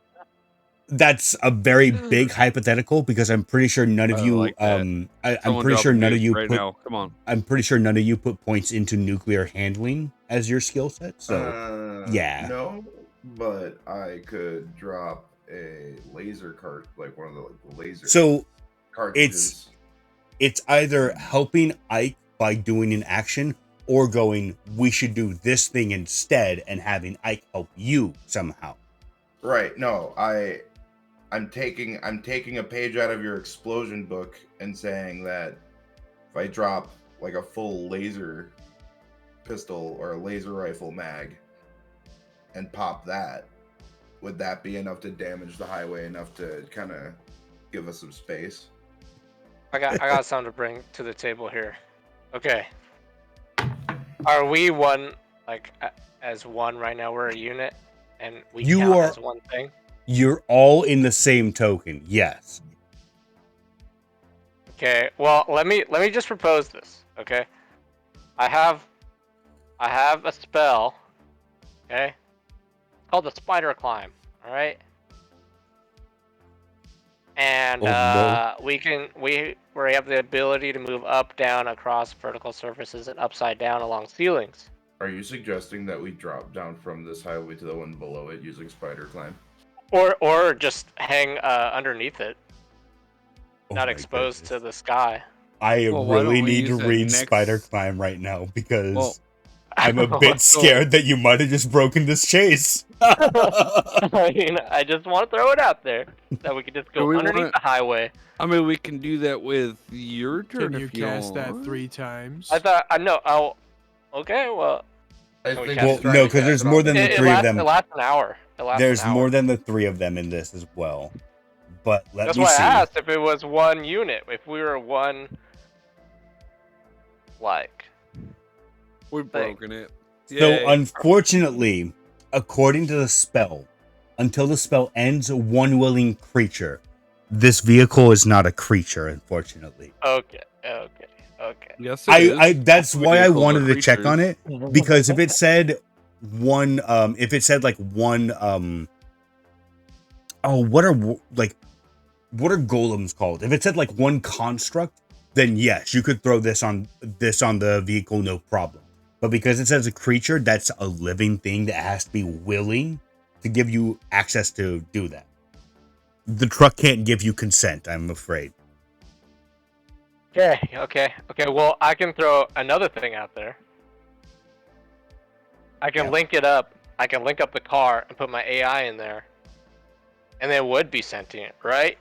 That's a very big hypothetical because I'm pretty sure none of I you like that. I'm Someone pretty drop sure a none of nuke you right put now. Come on. I'm pretty sure none of you put points into nuclear handling as your skill set. So yeah. No, but I could drop a laser cart, like one of the laser So cartridges. it's either helping Ike by doing an action or going, we should do this thing instead, and having Ike help you somehow. Right. No, I'm taking a page out of your explosion book and saying that if I drop like a full laser pistol or a laser rifle mag and pop that, would that be enough to damage the highway enough to kind of give us some space? I got something to bring to the table here. Okay. Are we one, like, as one right now? We're a unit, and we You count are- as one thing? You're all in the same token, yes. Okay, well, let me just propose this, okay? I have a spell, okay? It's called the spider climb, alright? And we have the ability to move up, down, across vertical surfaces and upside down along ceilings. Are you suggesting that we drop down from this highway to the one below it using spider climb? Or just hang underneath it, Oh not my exposed goodness. to the sky. I Well, why really don't we need to use that read next- Spider Climb right now because Well, I'm a bit scared that you might have just broken this chase. I mean, I just want to throw it out there that we could just Do go we underneath wanna- the highway. I mean, we can do that with your turn Can you if you cast that want. 3 times? I thought I know. Oh, okay. Well, I we think cast Well, he's trying no, to 'cause cast there's it on more the- than the it three of lasts, them. It lasts an hour. There's an hour. more than the 3 of them in this as well. But let That's me why see. I asked if it was one unit. If we were one, like. We've broken it. So Yay. unfortunately, according to the spell, until the spell ends, one willing creature. This vehicle is not a creature, unfortunately. Okay. Yes, it is. I that's why I Vehicles are wanted to check on creatures. it, because if it said one if it said like one what are golems called? If it said like one construct, then yes, you could throw this on the vehicle, no problem. But because it says a creature, that's a living thing that has to be willing to give you access to do that. The truck can't give you consent, I'm afraid. Okay. Well, I can throw another thing out there. I can link it up. I can link up the car and put my AI in there, and it would be sentient, right?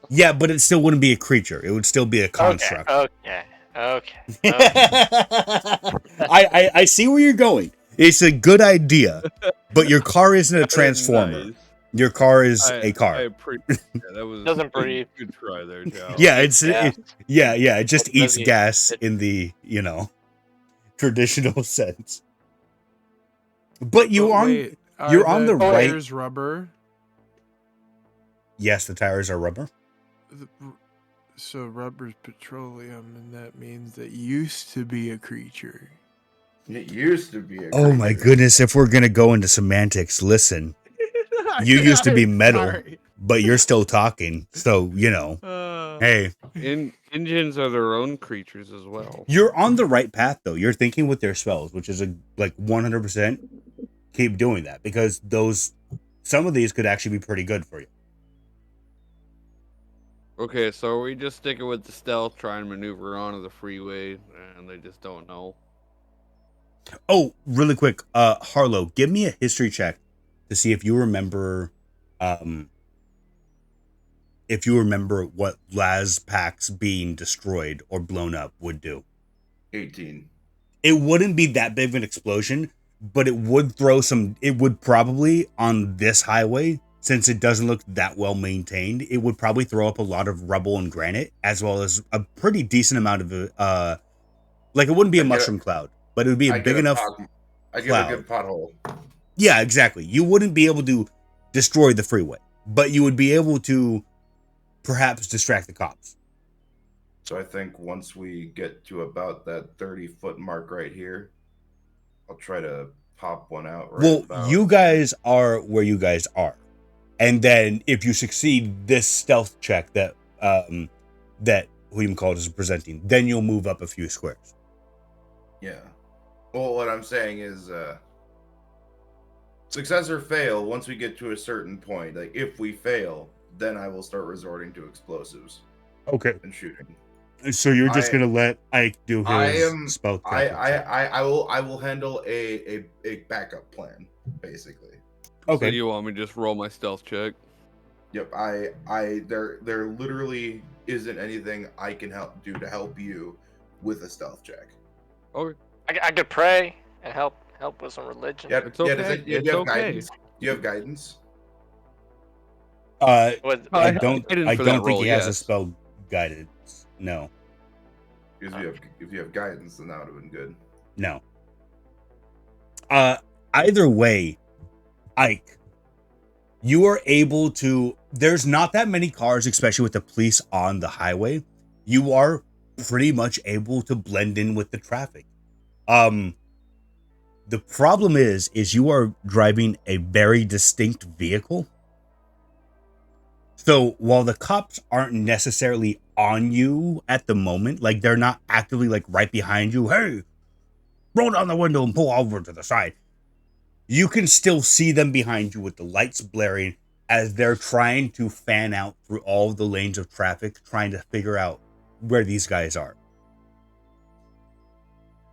Yeah, but it still wouldn't be a creature. It would still be a construct. Okay. I see where you're going. It's a good idea, but your car isn't a transformer. Nice. Your car is I a car. that was Doesn't breathe. Good try there, Joe. Yeah, Eats gas. it just It eats doesn't eat- gas in the traditional sense. But you're Wait, you're on the right. tires rubber. Yes, the tires are rubber. So rubber's petroleum, and that means that used to be a creature. It used to be a Oh my creature. goodness! If we're gonna go into semantics, listen. You used to be metal, Sorry. but you're still talking. So hey. Engines are their own creatures as well. You're on the right path, though. You're thinking with their spells, which is 100%. Keep doing that because some of these could actually be pretty good for you. Okay, so are we just sticking with the stealth, trying to maneuver onto the freeway, and they just don't know? Oh, really quick, Harlow, give me a history check to see if you remember, what Laz packs being destroyed or blown up would do. 18. It wouldn't be that big of an explosion, but it would throw some. It would probably on this highway, since it doesn't look that well maintained, it would probably throw up a lot of rubble and granite, as well as a pretty decent amount of it wouldn't be a mushroom cloud, but it would be a big enough. I get cloud. a good pothole. Yeah, exactly. You wouldn't be able to destroy the freeway, but you would be able to perhaps distract the cops. So I think once we get to about that 30-foot mark right here, I'll try to pop one out. Right Well, about. you guys are where you guys are, and then if you succeed this stealth check that that William Called is presenting, then you'll move up a few squares. Yeah. Well, what I'm saying is, success or fail. Once we get to a certain point, like if we fail, then I will start resorting to explosives Okay. and shooting. So you're just I- gonna let Ike do his I am. spell I check. I will handle a backup plan, basically. Okay. So you want me to just roll my stealth check? Yep. There literally isn't anything I can do to help you with a stealth check. Okay. I could pray and help with some religion. Yeah. It's okay. Do you It's have okay. guidance? Do you have guidance? I I don't didn't I for don't that think roll, he has a yes. spell guidance. No. Because if you have guidance, then that would have been good. No. Either way, Ike, you are able to. There's not that many cars, especially with the police on the highway. You are pretty much able to blend in with the traffic. The problem is you are driving a very distinct vehicle. So while the cops aren't necessarily on you at the moment, like they're not actively like right behind you, hey, roll down the window and pull over to the side. You can still see them behind you with the lights blaring as they're trying to fan out through all the lanes of traffic, trying to figure out where these guys are.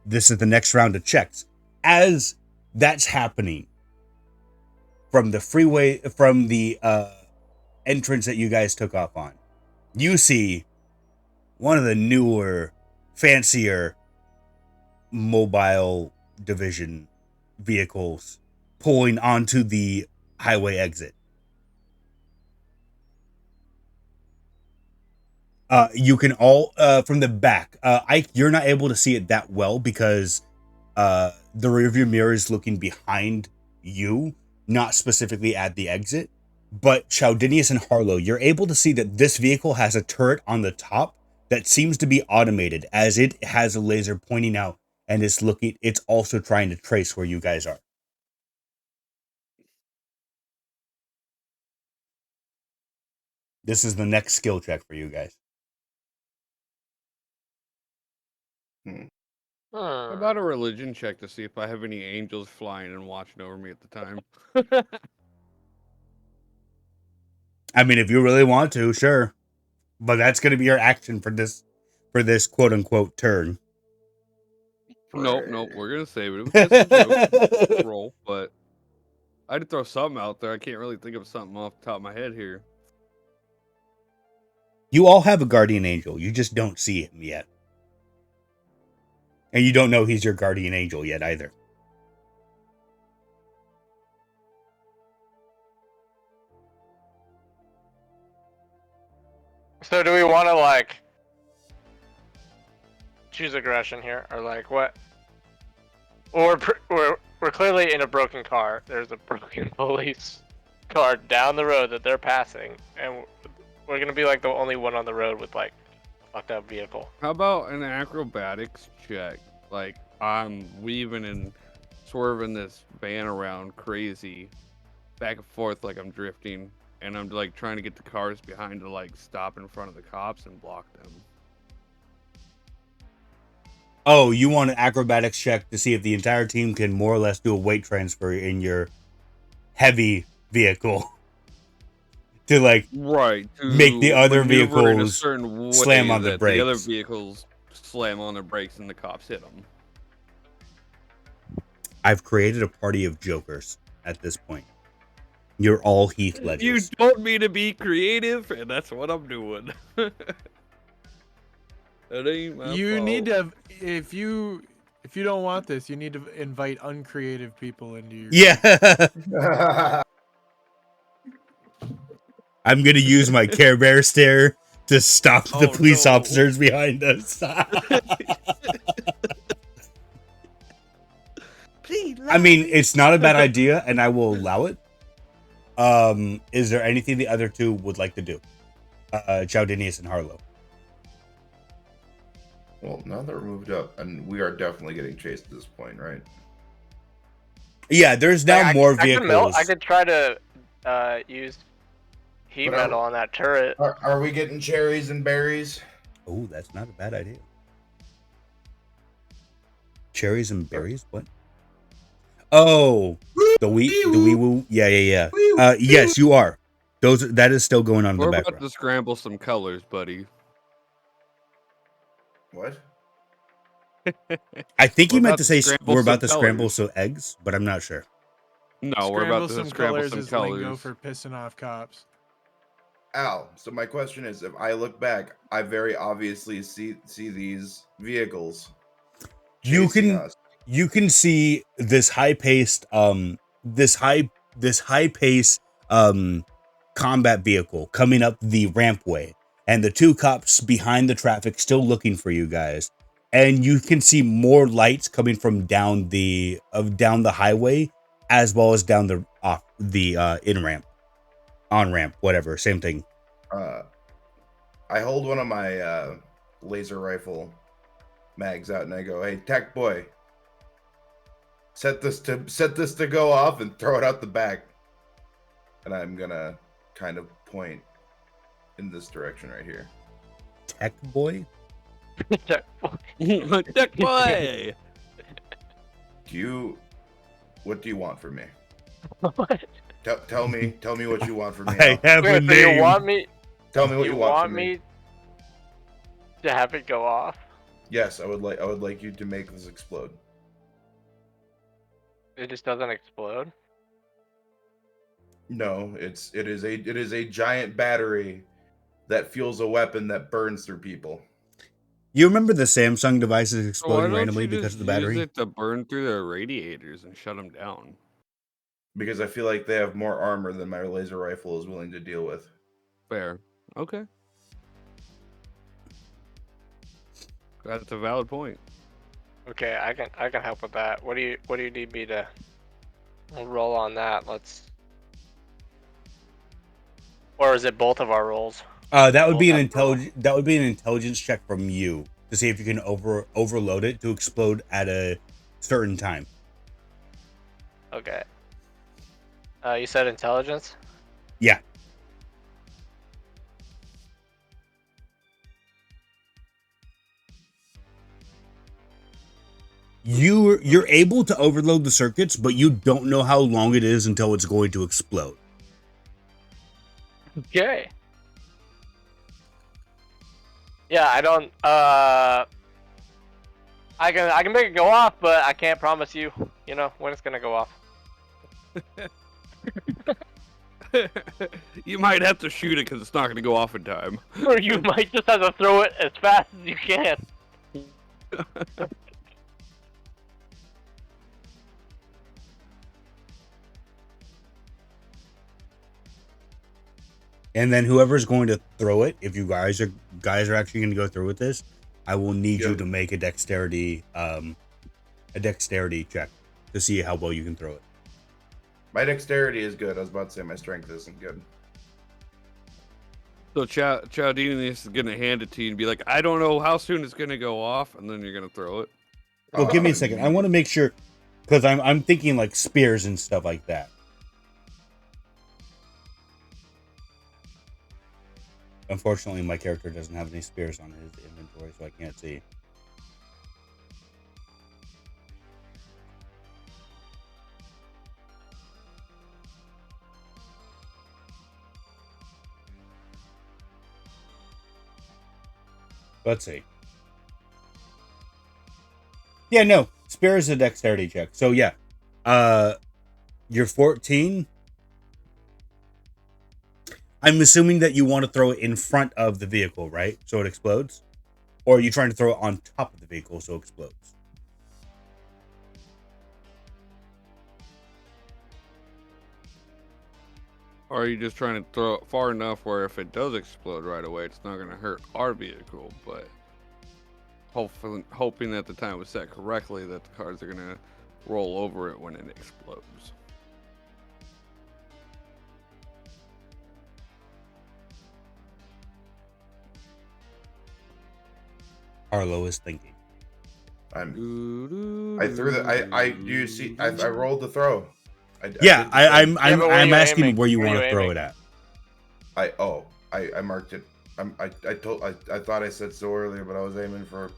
This is the next round of checks. As that's happening, from the freeway, from the entrance that you guys took off on, you see one of the newer, fancier mobile division vehicles pulling onto the highway exit. You can all from the back. Ike, you're not able to see it that well because the rearview mirror is looking behind you, not specifically at the exit. But Chaudinius and Harlow, you're able to see that this vehicle has a turret on the top that seems to be automated, as it has a laser pointing out and it's looking. It's also trying to trace where you guys are. This is the next skill check for you guys. How about a religion check to see if I have any angels flying and watching over me at the time? I mean, if you really want to, sure. But that's going to be your action for this quote unquote turn. Nope, we're gonna save it. It was just a joke roll, but I had to throw something out there. I can't really think of something off the top of my head here. You all have a guardian angel. You just don't see him yet. And you don't know he's your guardian angel yet either. So do we want to like choose aggression here, or like what? Or we're clearly in a broken car. There's a broken police car down the road that they're passing, and we're gonna be like the only one on the road with like a fucked up vehicle. How about an acrobatics check? Like I'm weaving and swerving this van around crazy, back and forth like I'm drifting, and I'm like trying to get the cars behind to like stop in front of the cops and block them. Oh, you want an acrobatics check to see if the entire team can more or less do a weight transfer in your heavy vehicle to like Right, to make the other maneuver in a vehicles certain way slam on the that the other brakes. vehicles slam on their brakes and the cops hit them. I've created a party of jokers at this point. You're all Heath You Ledgers. told me to be creative, and that's what I'm doing. It ain't my You fault. need to, if you don't want this, you need to invite uncreative people into your. Yeah. I'm going to use my Care Bear stare to stop the Oh, police no. officers behind us. Please, I mean, it's not a bad idea, and I will allow it. Is there anything the other two would like to do? Chaudinius and Harlow. Well, now that we're moved up, and we are definitely getting chased at this point, right? Yeah, there's now Like, more I vehicles. could try to use heat But metal on that turret. Are we getting cherries and berries? Oh, that's not a bad idea. Cherries and berries? What? Oh, the wee woo. Yeah. Yes, you are. That is still going on in the We're about background. to scramble some colors, buddy. What? I think We're he meant about to to say scramble we're about to some scramble colors. some eggs, but I'm not sure. No, we're about to some scramble colors some is lingo colors. for pissing off cops. Al, so my question is, if I look back, I very obviously see these vehicles You chasing can us. you can see this high paced this high pace combat vehicle coming up the rampway, and the two cops behind the traffic still looking for you guys, and you can see more lights coming from down the highway as well as down the in ramp, on ramp, whatever, same thing. I hold one of my laser rifle mags out and I go, "Hey, tech boy, set this to go off and throw it out the back." And I'm gonna kind of point in this direction right here. Tech boy. Tech boy. What do you want from me? What? Tell me what you want from me. I have a Wait, so name. you want me? Tell me what You you want want from me. me to have it go off? Yes, I would like you to make this explode. It just doesn't explode. No, it is a giant battery that fuels a weapon that burns through people. You remember the Samsung devices Why exploding don't randomly you because just of the battery? use it to burn through their radiators and shut them down? Because I feel like they have more armor than my laser rifle is willing to deal with. Fair. Okay. That's a valid point. Okay, I can help with that. What do you need me to roll on that? Or is it both of our rolls? That would be an Both have to roll. That would be an intelligence check from you to see if you can overload it to explode at a certain time. Okay. You said intelligence? Yeah. You're able to overload the circuits, but you don't know how long it is until it's going to explode. Okay. Yeah, I don't. I can make it go off, but I can't promise you, when it's gonna go off. You might have to shoot it because it's not going to go off in time. Or you might just have to throw it as fast as you can. And then whoever's going to throw it, if you guys are actually going to go through with this, I will need you to make a dexterity check to see how well you can throw it. My dexterity is good. I was about to say my strength isn't good. So Chowdini is going to hand it to you and be like, I don't know how soon it's going to go off, and then you're going to throw it. Well, give me a second. I want to make sure, because I'm thinking like spears and stuff like that. Unfortunately, my character doesn't have any spears on his inventory, so I can't see. Let's see. Yeah, no. Spear is a dexterity check. So, yeah. You're 14. I'm assuming that you want to throw it in front of the vehicle, right? So it explodes? Or are you trying to throw it on top of the vehicle so it explodes? Or are you just trying to throw it far enough where if it does explode right away, it's not going to hurt our vehicle, but hoping that the time was set correctly that the cars are going to roll over it when it explodes. Arlo is thinking. I threw the. I do you see? I rolled the throw. Yeah, I'm. Yeah, but where are I'm you asking aiming? where you Where are want you to throw aiming? it at. I marked it. I thought I said so earlier, but I was aiming for.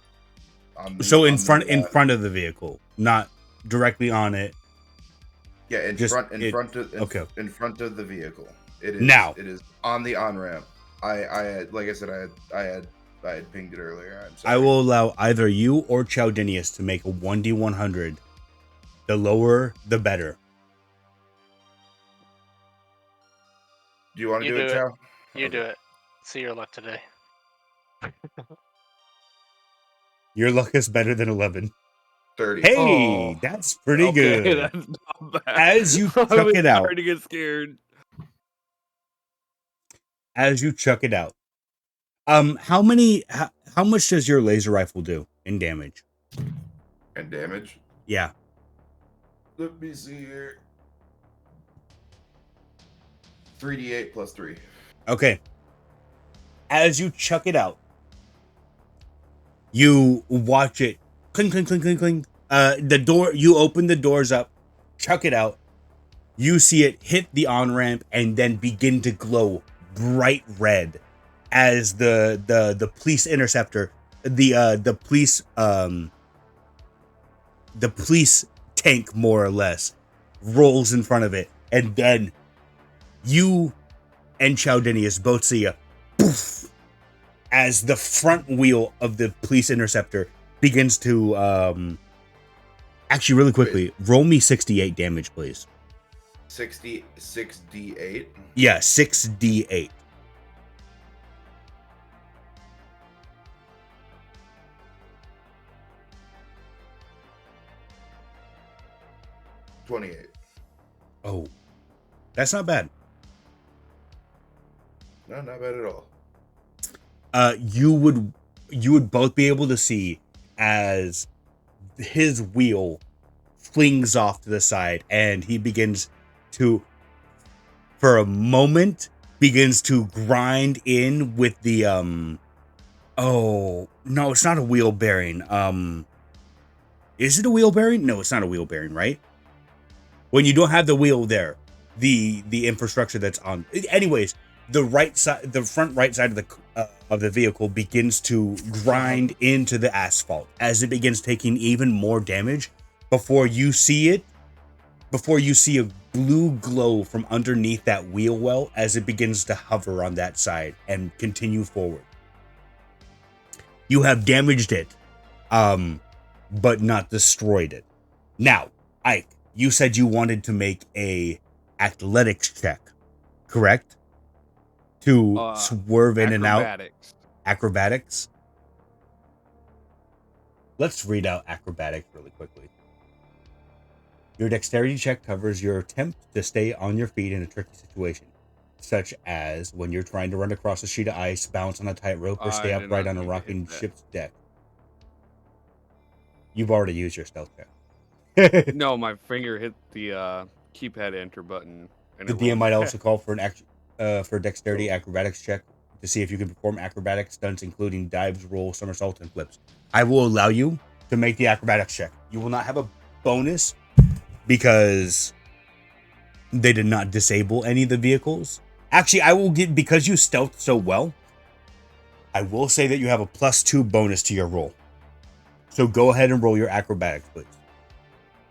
So in front of the vehicle, not directly on it. Yeah, in front of the vehicle. It is Now. It is on the on ramp. I had, like I said, I had pinged it earlier. I'm sorry. I will allow either you or Chowdinius to make a 1d100. The lower, the better. Do you want to You do it, do it. Chow? You Okay. do it. See your luck today. Your luck is better than 11. 30. Hey, Oh, that's pretty okay, good. that's not bad. As you I chuck was it out. starting to get scared. As you chuck it out. How much does your laser rifle do in damage? And damage. Yeah. Let me see here. 3d8 plus 3. Okay. As you chuck it out, you watch it cling, cling, cling, cling, cling. You open the doors up, chuck it out. You see it hit the on-ramp and then begin to glow bright red as the police interceptor, the police tank, more or less, rolls in front of it, and then you and Chowdinius both see a poof as the front wheel of the police interceptor begins to actually, really quickly, roll me 68 damage, please. 6d8. Yeah, 6d8. $28. Oh, that's not bad. No, not bad at all. You would both be able to see as his wheel flings off to the side and he begins to, for a moment, begins to grind in with the oh no, it's not a wheel bearing. Is it a wheel bearing? No, it's not a wheel bearing, right? When you don't have the wheel there, the infrastructure that's on. Anyways, the front right side of the vehicle begins to grind into the asphalt as it begins taking even more damage before you see a blue glow from underneath that wheel well as it begins to hover on that side and continue forward. You have damaged it, but not destroyed it. Now, Ike, you said you wanted to make a athletics check, correct? To swerve in and out. Acrobatics. Let's read out acrobatics really quickly. Your dexterity check covers your attempt to stay on your feet in a tricky situation, such as when you're trying to run across a sheet of ice, bounce on a tightrope, or stay upright on a rocking ship's deck. You've already used your stealth check. No, my finger hit the keypad enter button. And the DM might also call for for dexterity acrobatics check to see if you can perform acrobatic stunts, including dives, rolls, somersaults, and flips. I will allow you to make the acrobatics check. You will not have a bonus because they did not disable any of the vehicles. Actually, I will get, because you stealthed so well, I will say that you have a +2 bonus to your roll. So go ahead and roll your acrobatics, please.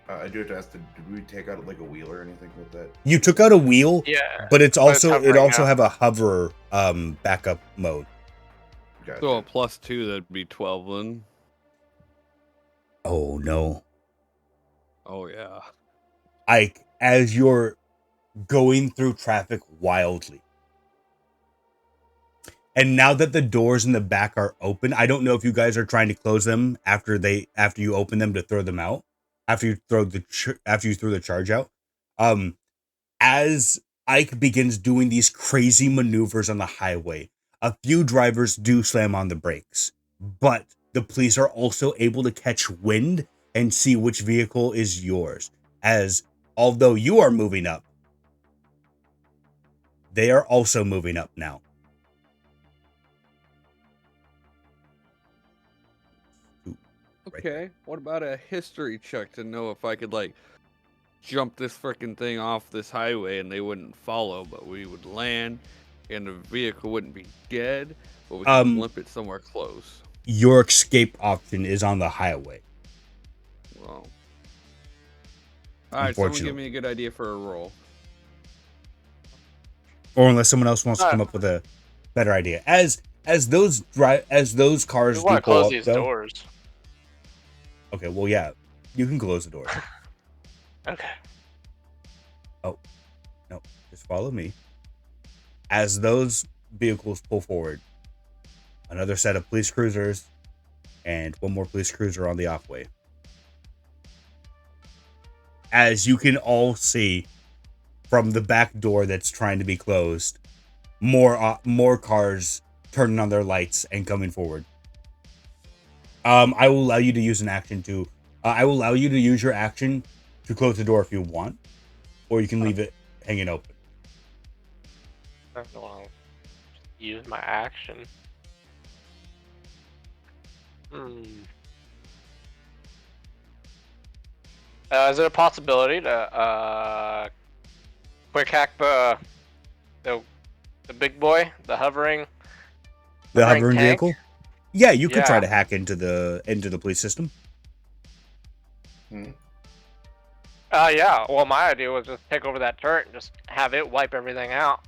I do have to ask, did we take out like a wheel or anything with that? You took out a wheel, Yeah, but it also now. have a hover backup mode. Gotcha. So a +2, that'd be 12 then. Oh no. Oh yeah. Ike, as you're going through traffic wildly, and now that the doors in the back are open, I don't know if you guys are trying to close them after you open them to throw them out, after you throw the charge out. As Ike begins doing these crazy maneuvers on the highway, a few drivers do slam on the brakes, but the police are also able to catch wind and see which vehicle is yours, as although you are moving up, they are also moving up now. right there. Okay. What about a history check to know if I could like jump this freaking thing off this highway and they wouldn't follow, but we would land and the vehicle wouldn't be dead, but we could limp it somewhere close. Your escape option is on the highway. Well. Alright, someone give me a good idea for a roll. Or unless someone else wants to come up with a better idea. As those cars We want to do pull close up, these though- doors. Okay, well, yeah, you can close the door. Okay. Oh, no, just follow me. As those vehicles pull forward, another set of police cruisers and one more police cruiser on the off-way. As you can all see from the back door that's trying to be closed, more cars turning on their lights and coming forward. I will allow you to use an action to. I will allow you to use your action to close the door if you want, or you can leave it hanging open. I don't want to use my action. Is there a possibility to quick hack the big boy, the hovering Hovering tank? vehicle? Yeah, you could try Yeah. to hack into the police system. Yeah. Well, my idea was just take over that turret and just have it wipe everything out.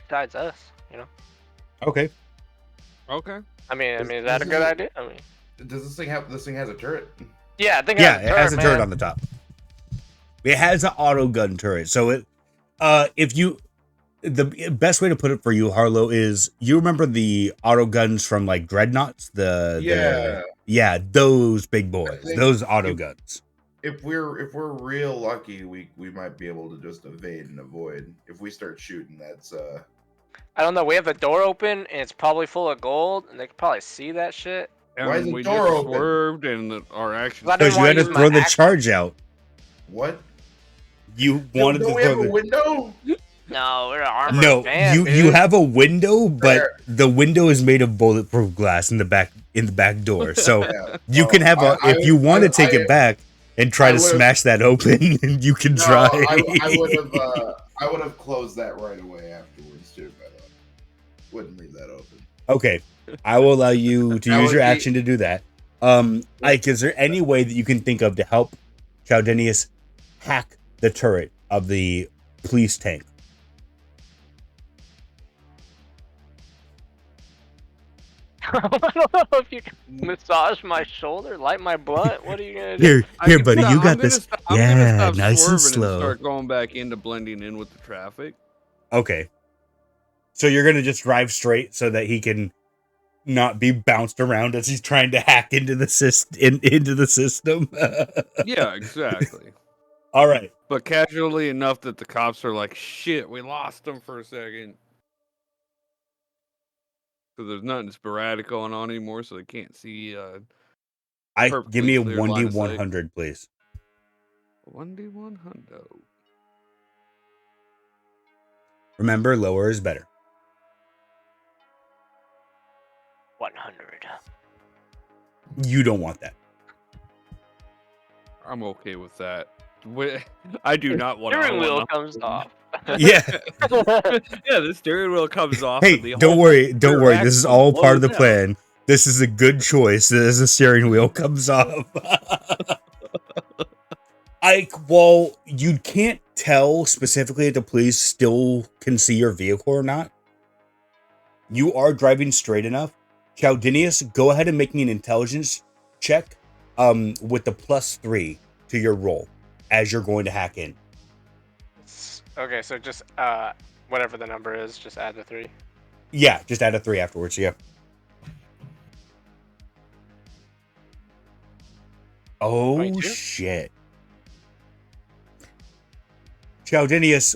Besides us, you know. Okay. Okay. I mean, is This that a is good a- idea? I mean, Does this thing have? This thing has a turret. yeah, I think Yeah, it has a turret man. on the top. It has an auto gun turret. So it, the best way to put it for you, Harlow, is you remember the auto guns from like Dreadnoughts? Yeah, those big boys, think those auto if- guns. If we're real lucky, we might be able to just evade and avoid. If we start shooting, that's I don't know. We have the door open and it's probably full of gold, and they could probably see that shit. And Why is the we door just open? swerved and our actions. I didn't Because you wanna had to use my throw the action. charge out. what? You wanted Don't to we have throw a the. window? No, we're an armored No, van, you dude. have a window, but Fair. the window is made of bulletproof glass in the back door. So Yeah. you Well, can have a. I- If you want to I- take I- it back and try I to would've- smash that open, you can No, try. I would have closed that right away afterwards too. But wouldn't leave that open. Okay, I will allow you to That use would your be- action to do that. Ike, is there any way that you can think of to help Chaldenius hack the turret of the police tank? I don't know if you can massage my shoulder, light my blunt. What are you gonna do? Here, I here, can buddy, stop- you I'm got gonna this. stop- I'm Yeah, gonna stop nice and swerving slow. start going back into blending in with the traffic. Okay, so you're gonna just drive straight so that he can not be bounced around as he's trying to hack into the into the system. Yeah, exactly. All right. But casually enough that the cops are like, "Shit, we lost him for a second." So there's nothing sporadic going on anymore, so they can't see. Give me a Perfectly clear line of sight. 1d100, please. 1d100. Remember, lower is better. 100. You don't want that. I'm okay with that. I do not want Steering wheel to. comes off. Yeah. Yeah, the steering wheel comes off. Hey, and the don't whole worry. Don't rear worry. This is axle all part of the blows out. plan. This is a good choice as the steering wheel comes off. While you can't tell specifically if the police still can see your vehicle or not, you are driving straight enough. Chaldenius, go ahead and make me an intelligence check with the +3 to your roll as you're going to hack in. Okay, so just whatever the number is, just add the 3. Yeah, just add a 3 afterwards. Yeah. Oh, 22? shit. Chaldenius,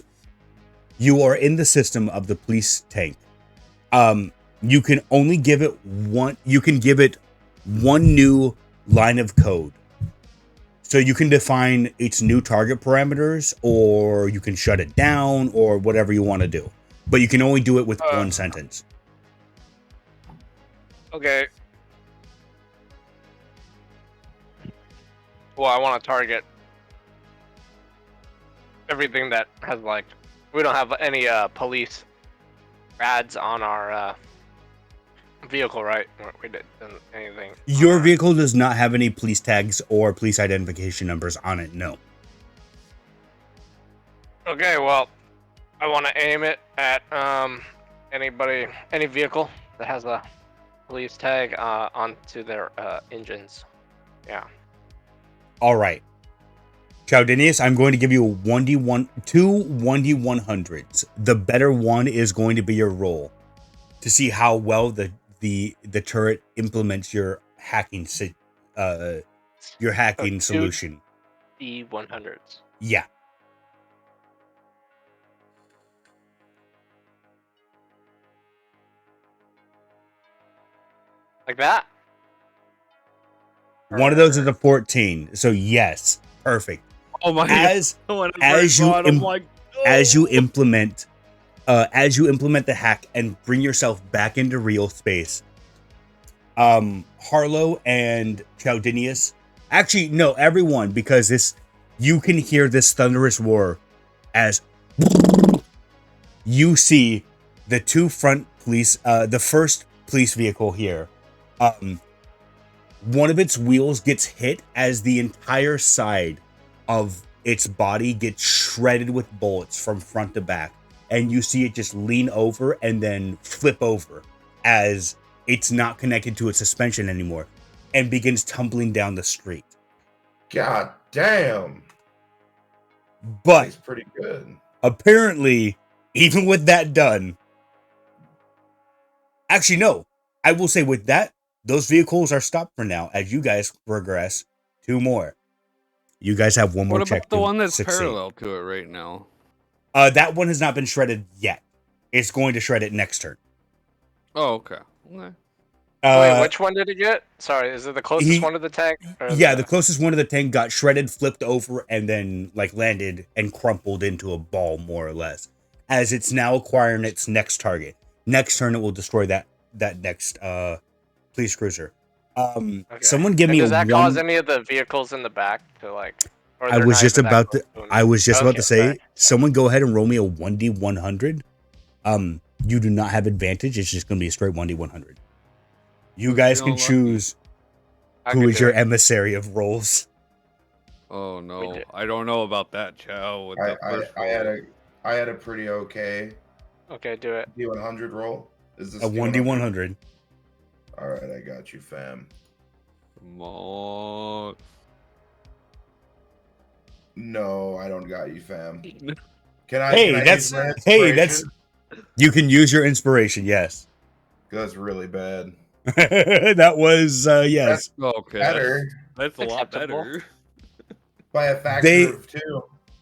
you are in the system of the police tank. You can only give it one. You can give it one new line of code. So you can define its new target parameters, or you can shut it down, or whatever you want to do. But you can only do it with one sentence. Okay. Well, I want to target everything that has like. We don't have any police ads on our vehicle, right? We didn't anything. Your vehicle does not have any police tags or police identification numbers on it. No. Okay, well, I want to aim it at any vehicle that has a police tag onto their engines. Yeah. All right. Chowdinius, I'm going to give you a 1d1, two 1d100s. The better one is going to be your roll to see how well the turret implements your hacking solution. D100s. Yeah. Like that? One of those is a 14. So yes, perfect. Oh my As god! as you I'm like, as you implement the hack and bring yourself back into real space, Harlow and Chowdinius, actually no, everyone, because this, you can hear this thunderous roar as you see the two front police, the first police vehicle here, one of its wheels gets hit as the entire side of its body gets shredded with bullets from front to back, and you see it just lean over and then flip over as it's not connected to its suspension anymore and begins tumbling down the street. God damn. But He's pretty good. apparently, even with that done, actually no, I will say with that, those vehicles are stopped for now as you guys progress. Two more. You guys have one more what check about the to one that's succeed. parallel to it right now? That one has not been shredded yet. It's going to shred it next turn. Oh, okay. Okay. Wait, which one did it get? Sorry, is it the closest one to the tank? Yeah, the closest one to the tank got shredded, flipped over, and then like landed and crumpled into a ball, more or less. As it's now acquiring its next target. Next turn, it will destroy that next police cruiser. Okay. Someone give and me does a that one. cause any of the vehicles in the back to like? Or I they're was not just even that about close to. them? I was just about to say. sorry. Someone go ahead and roll me a 1d100. You do not have advantage. It's just going to be a straight 1d100. You guys can choose who is your emissary of rolls. Oh no, I don't know about that, Chow. With the first I had a pretty okay. Okay, do it. D100 roll. Is this A 1d100? All right, I got you, fam. Come on. No, I don't got you, fam. Can I? Hey, can I that's use my hey, that's. inspiration? You can use your inspiration. Yes. That's really bad. That was yes. Okay. Better That's a lot Acceptable. better. by a factor of 2.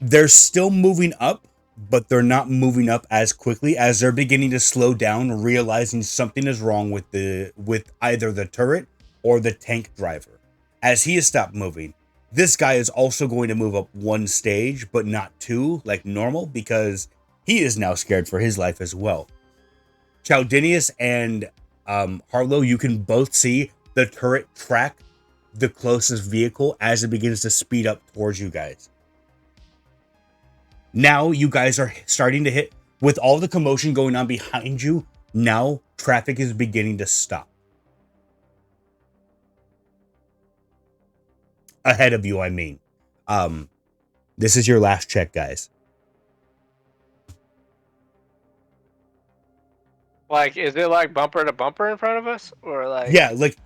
They're still moving up, but they're not moving up as quickly as they're beginning to slow down, realizing something is wrong with either the turret or the tank driver. As he has stopped moving, this guy is also going to move up one stage, but not two like normal, because he is now scared for his life as well. Chowdinius and Harlow, you can both see the turret track the closest vehicle as it begins to speed up towards you guys. Now you guys are starting to hit, with all the commotion going on behind you, now traffic is beginning to stop. Ahead of you, I mean. This is your last check, guys. Like, is it like bumper to bumper in front of us, or like? Yeah, like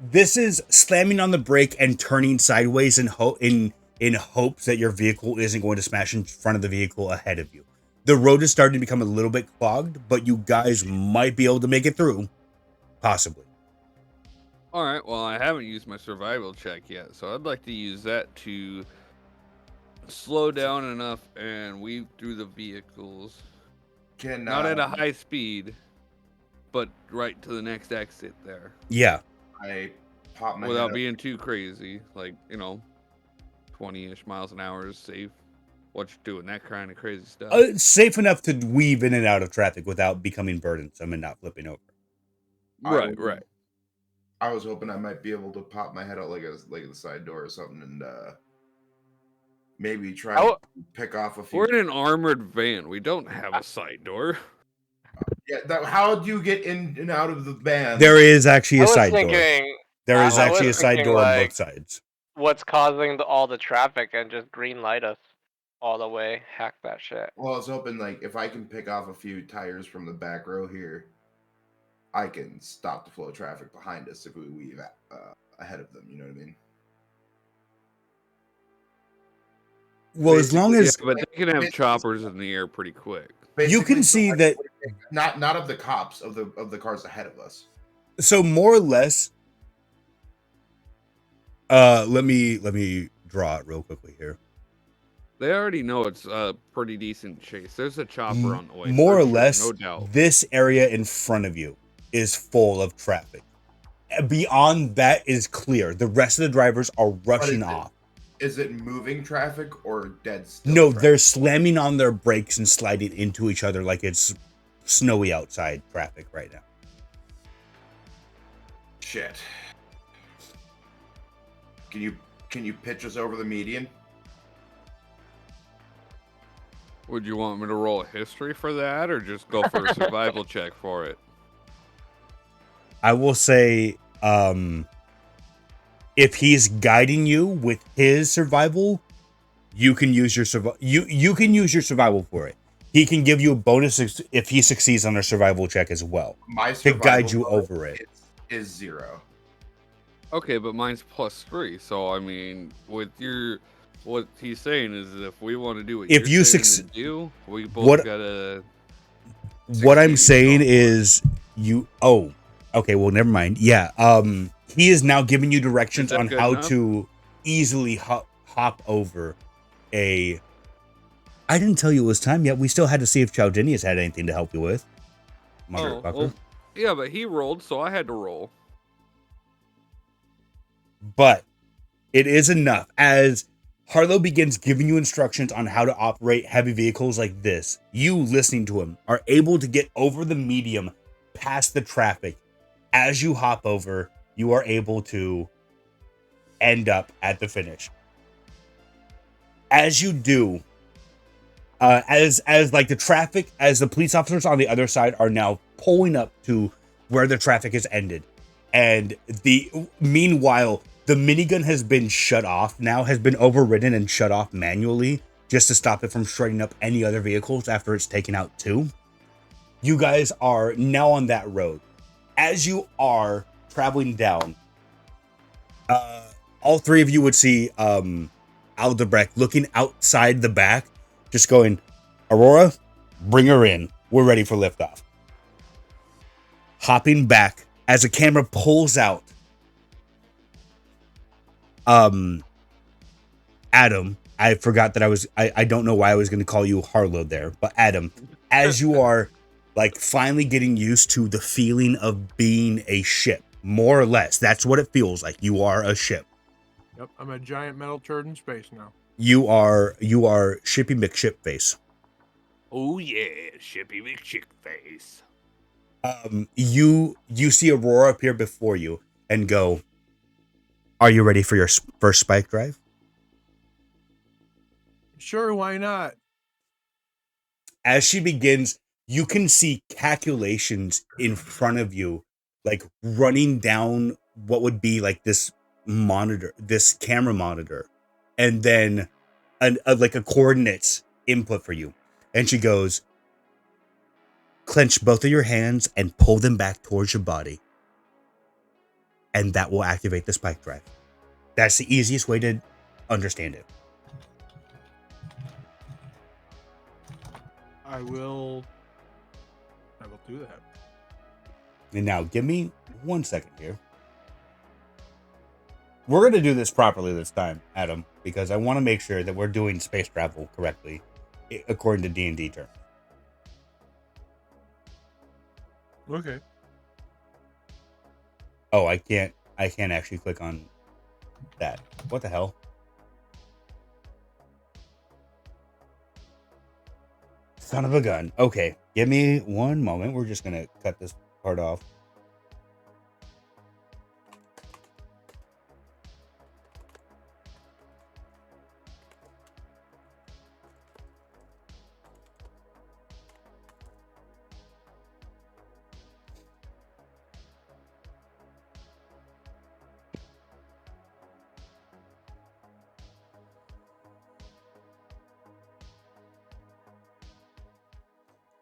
this is slamming on the brake and turning sideways in hopes that your vehicle isn't going to smash in front of the vehicle ahead of you. The road is starting to become a little bit clogged, but you guys might be able to make it through, possibly. All right. Well, I haven't used my survival check yet, so I'd like to use that to slow down enough and weave through the vehicles. Not at a high speed, but right to the next exit there. Yeah. I pop my Without head being too crazy, like 20-ish miles an hour is safe. What you doing? That kind of crazy stuff. Safe enough to weave in and out of traffic without becoming burdensome and not flipping over. Right. I was hoping I might be able to pop my head out like the side door or something, and maybe try and pick off a few. We're in an armored van. We don't have a side door. Yeah, how do you get in and out of the van? There is actually I a was side door. thinking, There is I actually a was side thinking, door on like, both sides. what's causing all the traffic and just green light us all the way. Hack that shit. Well, I was hoping, like, if I can pick off a few tires from the back row here, I can stop the flow of traffic behind us if we weave ahead of them. You know what I mean? Well, as long as but they can have choppers in the air pretty quick. you can see that, not of the cops, of the cars ahead of us. so more or less. Let me draw it real quickly here. They already know it's a pretty decent chase. There's a chopper on the way. More or sure, less, no doubt. this area in front of you is full of traffic. Beyond that is clear. The rest of the drivers are rushing off. Is it moving traffic or dead still? No, traffic? they're slamming on their brakes and sliding into each other like it's snowy outside traffic right now. Shit. Can you pitch us over the median? Would you want me to roll a history for that, or just go for a survival check for it? I will say, if he's guiding you with his survival, you can use your you can use your survival for it. He can give you a bonus if he succeeds on a survival check as well. My to guide you over it is 0. Okay, but mine's +3. So I mean, with what he's saying is, if we want to do what if you're you saying to do, we both gotta. What I'm saying is, you. Oh, okay. Well, never mind. Yeah. He is now giving you directions on how to easily hop over a. I didn't tell you it was time yet. We still had to see if Chaldinius had anything to help you with. Motherfucker. Well, yeah, but he rolled, so I had to roll. But it is enough as Harlow begins giving you instructions on how to operate heavy vehicles like this. You, listening to him, are able to get over the medium past the traffic. As you hop over, you are able to end up at the finish. As you do, as like the traffic, as the police officers on the other side are now pulling up to where the traffic has ended, and meanwhile the minigun has been shut off, now has been overridden and shut off manually just to stop it from shredding up any other vehicles after it's taken out too. You guys are now on that road. As you are traveling down, all three of you would see Aldebrecht looking outside the back, just going, Aurora, bring her in. We're ready for liftoff. Hopping back as the camera pulls out. Adam, I forgot that I don't know why I was going to call you Harlow there, but Adam, as you are like finally getting used to the feeling of being a ship, more or less, that's what it feels like. You are a ship. Yep, I'm a giant metal turd in space now. You are Shippy McShipface. Oh yeah, Shippy McShipface. You see Aurora appear before you and go, are you ready for your first spike drive? Sure, why not? As she begins, you can see calculations in front of you, like running down what would be like this monitor, this camera monitor, and then like a coordinates input for you. And she goes, clench both of your hands and pull them back towards your body. And that will activate the spike drive. That's the easiest way to understand it. I will do that. And now give me 1 second here. We're going to do this properly this time, Adam, because I want to make sure that we're doing space travel correctly according to D&D terms. Okay. Oh, I can't actually click on that. What the hell? Son of a gun. Okay, give me 1 moment. We're just going to cut this part off.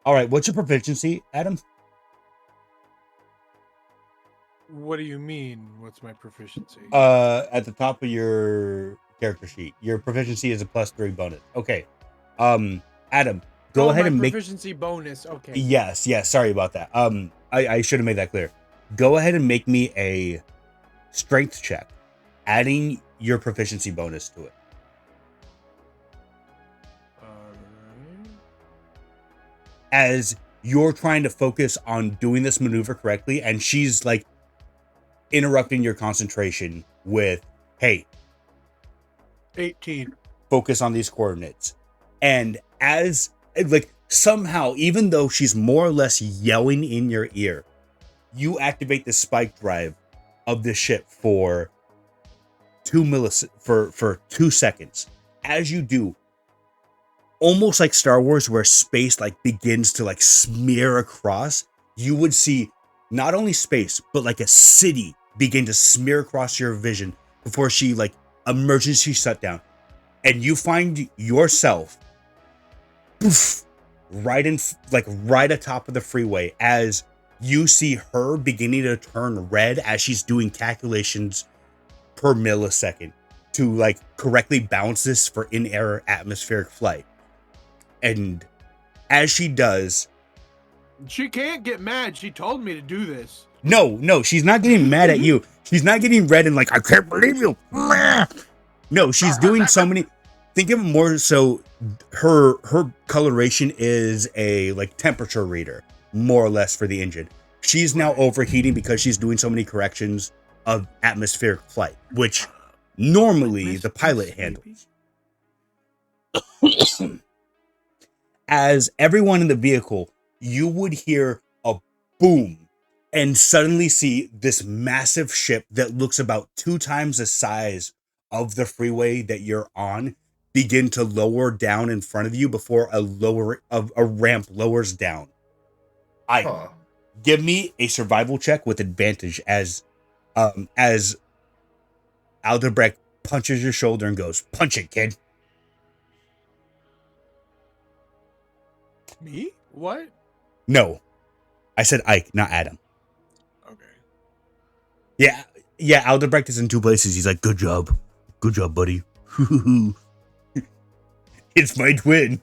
All right, what's your proficiency, Adam? What do you mean? What's my proficiency? At the top of your character sheet, your proficiency is a +3 bonus. Okay. Adam, go ahead my and make. proficiency bonus. Okay. Yes. Sorry about that. I should have made that clear. Go ahead and make me a strength check, adding your proficiency bonus to it. Alright. As you're trying to focus on doing this maneuver correctly, and she's like interrupting your concentration with, hey, 18. focus on these coordinates. And as like somehow, even though she's more or less yelling in your ear, you activate the spike drive of the ship for 2 seconds. As you do, almost like Star Wars, where space like begins to like smear across, you would see not only space but like a city begin to smear across your vision before she like emergency shutdown, and you find yourself poof, right atop of the freeway as you see her beginning to turn red as she's doing calculations per millisecond to like correctly balance this for in-air atmospheric flight. And as she does, She can't get mad. She told me to do this. no, she's not getting mad at you. She's not getting red and like, I can't believe you. No, she's doing so many. Think of it more so her coloration is a like temperature reader, more or less, for the engine. She's now overheating because she's doing so many corrections of atmospheric flight, which normally the pilot handles. As everyone in the vehicle, you would hear a boom and suddenly see this massive ship that looks about 2 times the size of the freeway that you're on begin to lower down in front of you before a ramp lowers down. Give me a survival check with advantage as Aldebrecht punches your shoulder and goes, "Punch it, kid." Me? What? No, I said Ike, not Adam. Okay. Yeah, Aldebrecht is in 2 places. He's like, good job, buddy. It's my twin.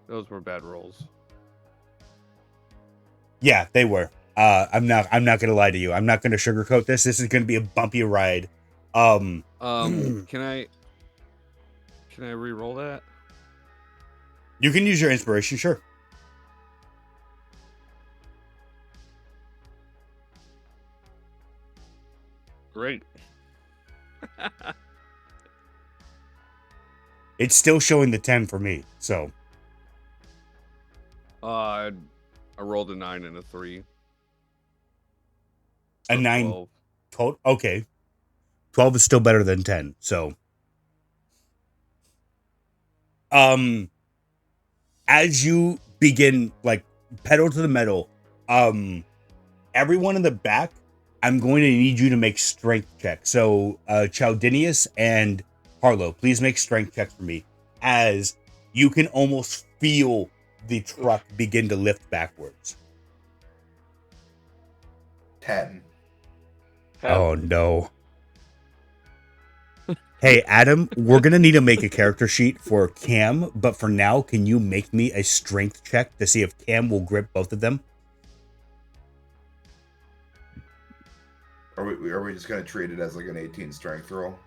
Those were bad rolls. Yeah, they were. I'm not gonna lie to you. I'm not gonna sugarcoat this. This is gonna be a bumpy ride. Can I re-roll that? You can use your inspiration, sure. Great. It's still showing the 10 for me, so. I rolled a 9 and a 3. A So 9 12. total. Okay. 12 is still better than 10, so. As you begin, like, pedal to the metal, everyone in the back, I'm going to need you to make strength checks. So, Chaldinius and Harlow, please make strength checks for me, as you can almost feel the truck begin to lift backwards. 10. Oh, no. Hey, Adam, we're going to need to make a character sheet for Cam, but for now, can you make me a strength check to see if Cam will grip both of them? Are we just gonna treat it as like an 18 strength roll?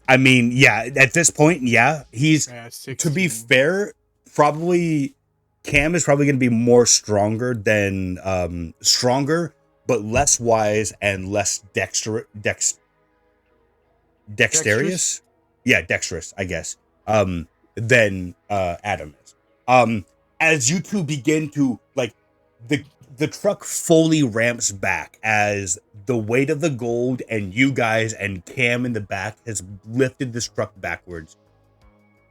I mean, yeah, at this point, yeah, he's, to 16. be fair, probably Cam is probably going to be more stronger than, stronger, but less wise and less dexterous. Yeah, dexterous, I guess, than Adam is. As you two begin to, like, the truck fully ramps back as the weight of the gold and you guys and Cam in the back has lifted this truck backwards.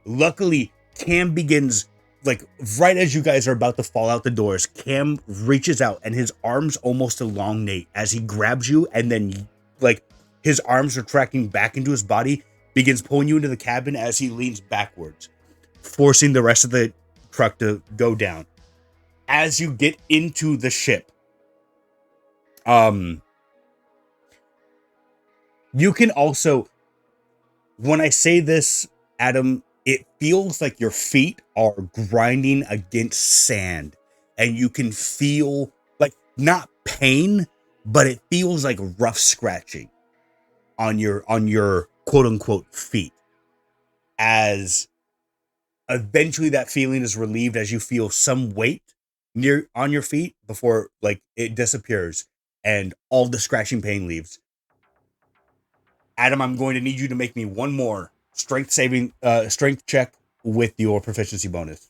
Luckily, Cam begins, like, right as you guys are about to fall out the doors, Cam reaches out and his arms almost elongate as he grabs you, and then, like, his arms are tracking back into his body, begins pulling you into the cabin as he leans backwards, forcing the rest of the truck to go down. As you get into the ship, you can also, when I say this, Adam, it feels like your feet are grinding against sand, and you can feel like not pain, but it feels like rough scratching on your quote unquote feet. As eventually that feeling is relieved as you feel some weight near on your feet before like it disappears and all the scratching pain leaves. Adam, I'm going to need you to make me one more strength check with your proficiency bonus.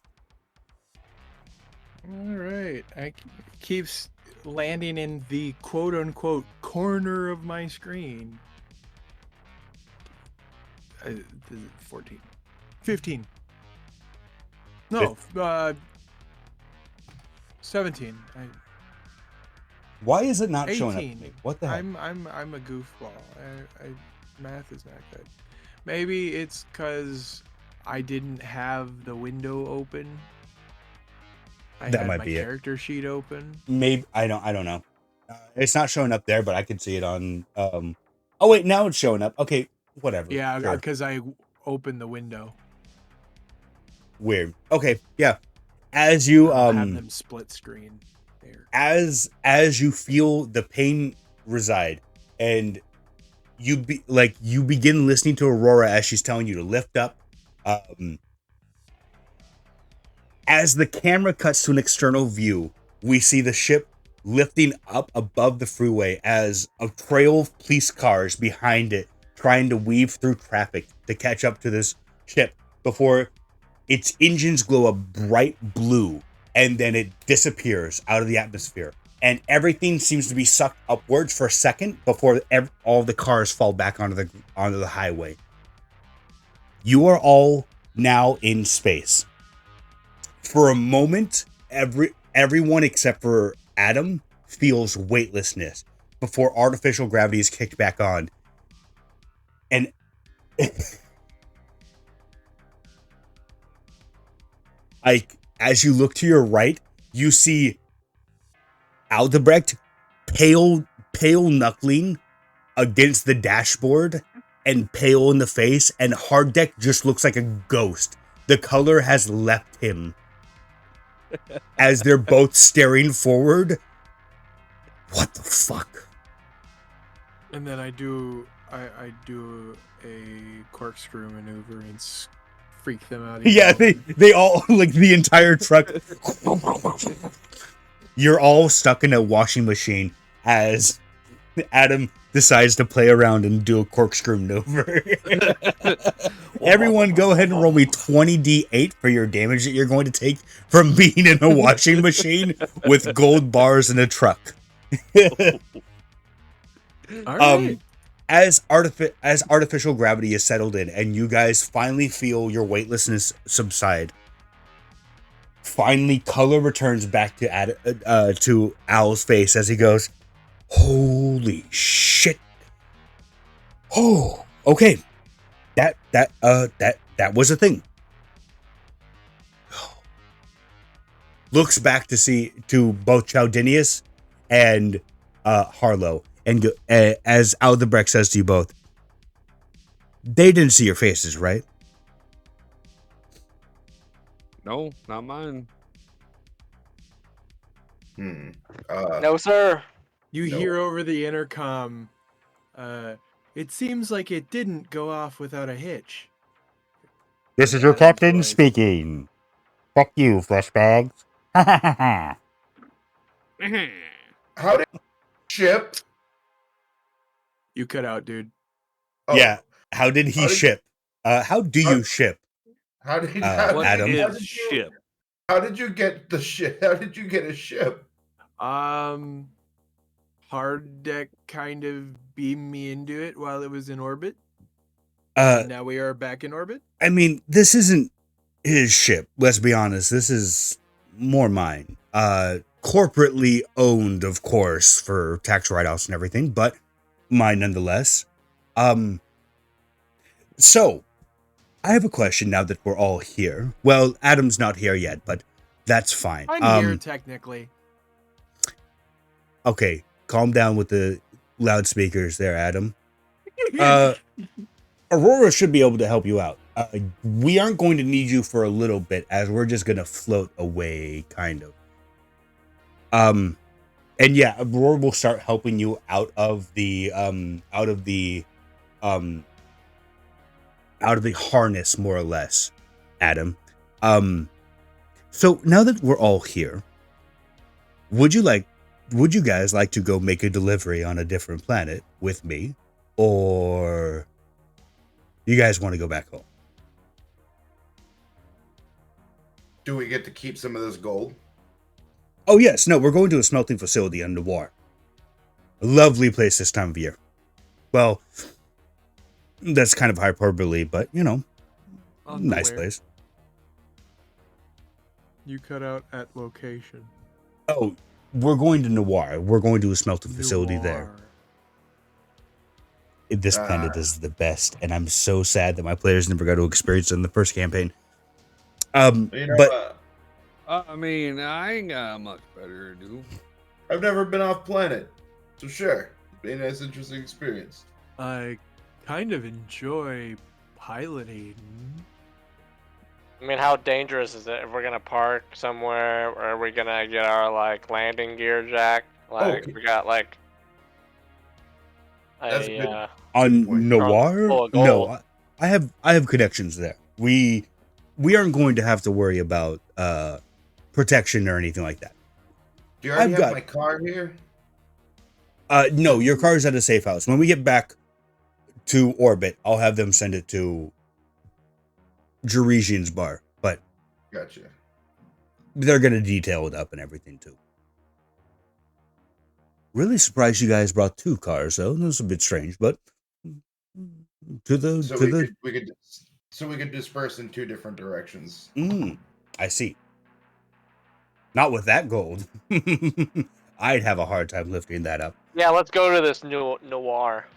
All right. Keeps landing in the quote unquote corner of my screen. 14. 15. No, 17. Why is it not showing up to 18. me? What the heck? I'm a goofball. Math is not good. Maybe it's because I didn't have the window open. I That had might my be it. character sheet open. Maybe I don't know. It's not showing up there, but I can see it on. Oh wait, now it's showing up. Okay, whatever. Yeah, Sure. because I opened the window. Weird. Okay, yeah. As you I have them split screen there. as you feel the pain reside, and you begin listening to Aurora as she's telling you to lift up. As the camera cuts to an external view, we see the ship lifting up above the freeway as a trail of police cars behind it trying to weave through traffic to catch up to this ship before its engines glow a bright blue, and then it disappears out of the atmosphere. And everything seems to be sucked upwards for a second before all the cars fall back onto the highway. You are all now in space. For a moment, everyone except for Adam feels weightlessness before artificial gravity is kicked back on. And as you look to your right, you see Aldebrecht pale knuckling against the dashboard and pale in the face, and Harddeck just looks like a ghost. The color has left him as they're both staring forward. What the fuck? And then I do a corkscrew maneuver and freak them out. Yeah, they all, like the entire truck. You're all stuck in a washing machine as Adam decides to play around and do a corkscrew maneuver. Everyone go ahead and roll me 20d8 for your damage that you're going to take from being in a washing machine with gold bars in a truck. All right. As artificial gravity is settled in and you guys finally feel your weightlessness subside, finally color returns back to Owl's face as he goes, "Holy shit. Oh, okay. That was a thing." Looks back to both Chowdinius and Harlow, and as Aldebrecht says to you both, "They didn't see your faces, right?" No, not mine. No, sir. You hear over the intercom, it seems like it didn't go off without a hitch. This is your captain speaking. Fuck you, fleshbags. How did ship? You cut out, dude. Oh, Yeah. How did he ship? How do you ship? How did What Adam? is ship? How did you get the ship? How did you get a ship? Hard deck kind of beamed me into it while it was in orbit. Now we are back in orbit. I mean, this isn't his ship. Let's be honest. This is more mine. Corporately owned, of course, for tax write-offs and everything, but mine nonetheless. So I have a question now that we're all here. Well, Adam's not here yet, but that's fine. I'm here technically. Okay, calm down with the loudspeakers there, Adam. Aurora should be able to help you out. We aren't going to need you for a little bit, as we're just gonna float away, kind of. And yeah, Aurora will start helping you out of the harness, more or less, Adam. So now that we're all here, would you guys like to go make a delivery on a different planet with me, or you guys want to go back home? Do we get to keep some of this gold? Oh yes, no, we're going to a smelting facility on Noir. A lovely place this time of year. Well, that's kind of hyperbole, but you know, nice place. You cut out at location. Oh, we're going to Noir. We're going to a smelting facility there. This planet is the best, and I'm so sad that my players never got to experience it in the first campaign. But I mean, I ain't got much better to do. I've never been off planet, so sure, be a nice, interesting experience. I kind of enjoy piloting. I mean, how dangerous is it if we're gonna park somewhere, or are we gonna get our like landing gear jacked? Like we got like on Noir. full of gold. No, I have connections there. We aren't going to have to worry about protection or anything like that. Do you already have my car here? No, your car's at a safe house. When we get back to orbit, I'll have them send it to Jeresian's bar, but gotcha. They're gonna detail it up and everything too. Really surprised you guys brought two cars, though. That was a bit strange, but we could disperse in two different directions. I see. Not with that gold. I'd have a hard time lifting that up. Yeah, let's go to this Noir.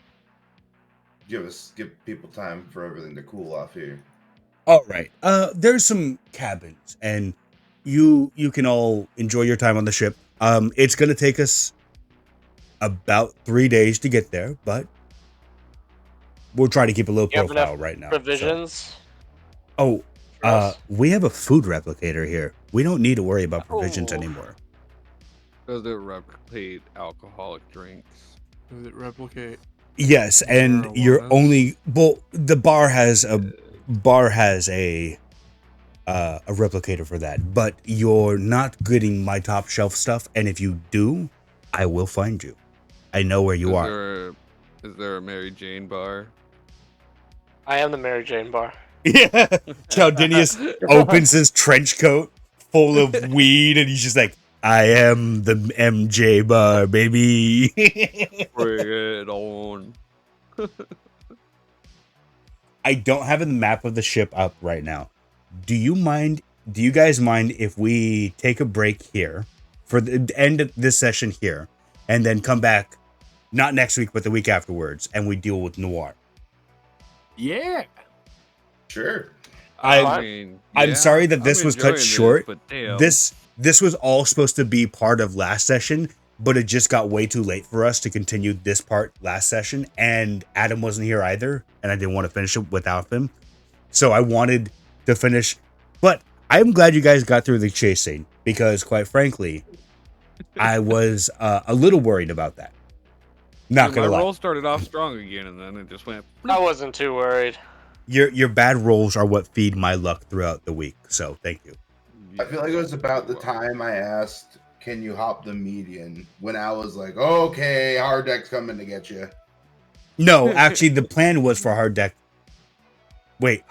Give people time for everything to cool off here. All right. There's some cabins, and you can all enjoy your time on the ship. It's gonna take us about 3 days to get there, but we'll try to keep a low profile right now. Provisions. So. We have a food replicator here. We don't need to worry about provisions anymore. Does it replicate alcoholic drinks? Does it replicate? Yes, and marijuana? you're only the bar has a replicator for that, but you're not getting my top shelf stuff, and if you do, I will find you. I know where you are. Is there a Mary Jane bar? I am the Mary Jane bar. Yeah. Chaldinius opens his trench coat full of weed, and he's just like, I am the MJ bar, baby. Bring it on. I don't have a map of the ship up right now. Do you guys mind if we take a break here for the end of this session here, and then come back, not next week, but the week afterwards, and we deal with Noir? Yeah. Sure. I'm sorry that this was cut short. This was all supposed to be part of last session, but it just got way too late for us to continue this part last session, and Adam wasn't here either, and I didn't want to finish it without him. So I wanted to finish, but I'm glad you guys got through the chase scene, because quite frankly, I was a little worried about that. Not gonna lie. My roll started off strong again, and then it just went. I wasn't too worried. Your bad rolls are what feed my luck throughout the week, so thank you. I feel like it was about the time I asked, can you hop the median? When I was like, okay, hard deck's coming to get you. No, actually, the plan was for hard deck. Wait,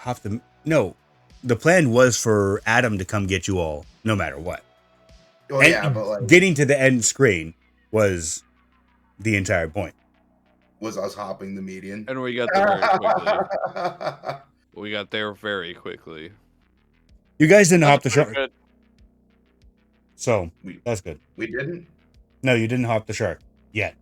no. The plan was for Adam to come get you all, no matter what. Oh, and yeah, but like, getting to the end screen was the entire point. Was us hopping the median. And we got there very quickly. We got there very quickly. You guys didn't hop the shark. Good. So, that's good. We didn't? No, you didn't hop the shark. Yet.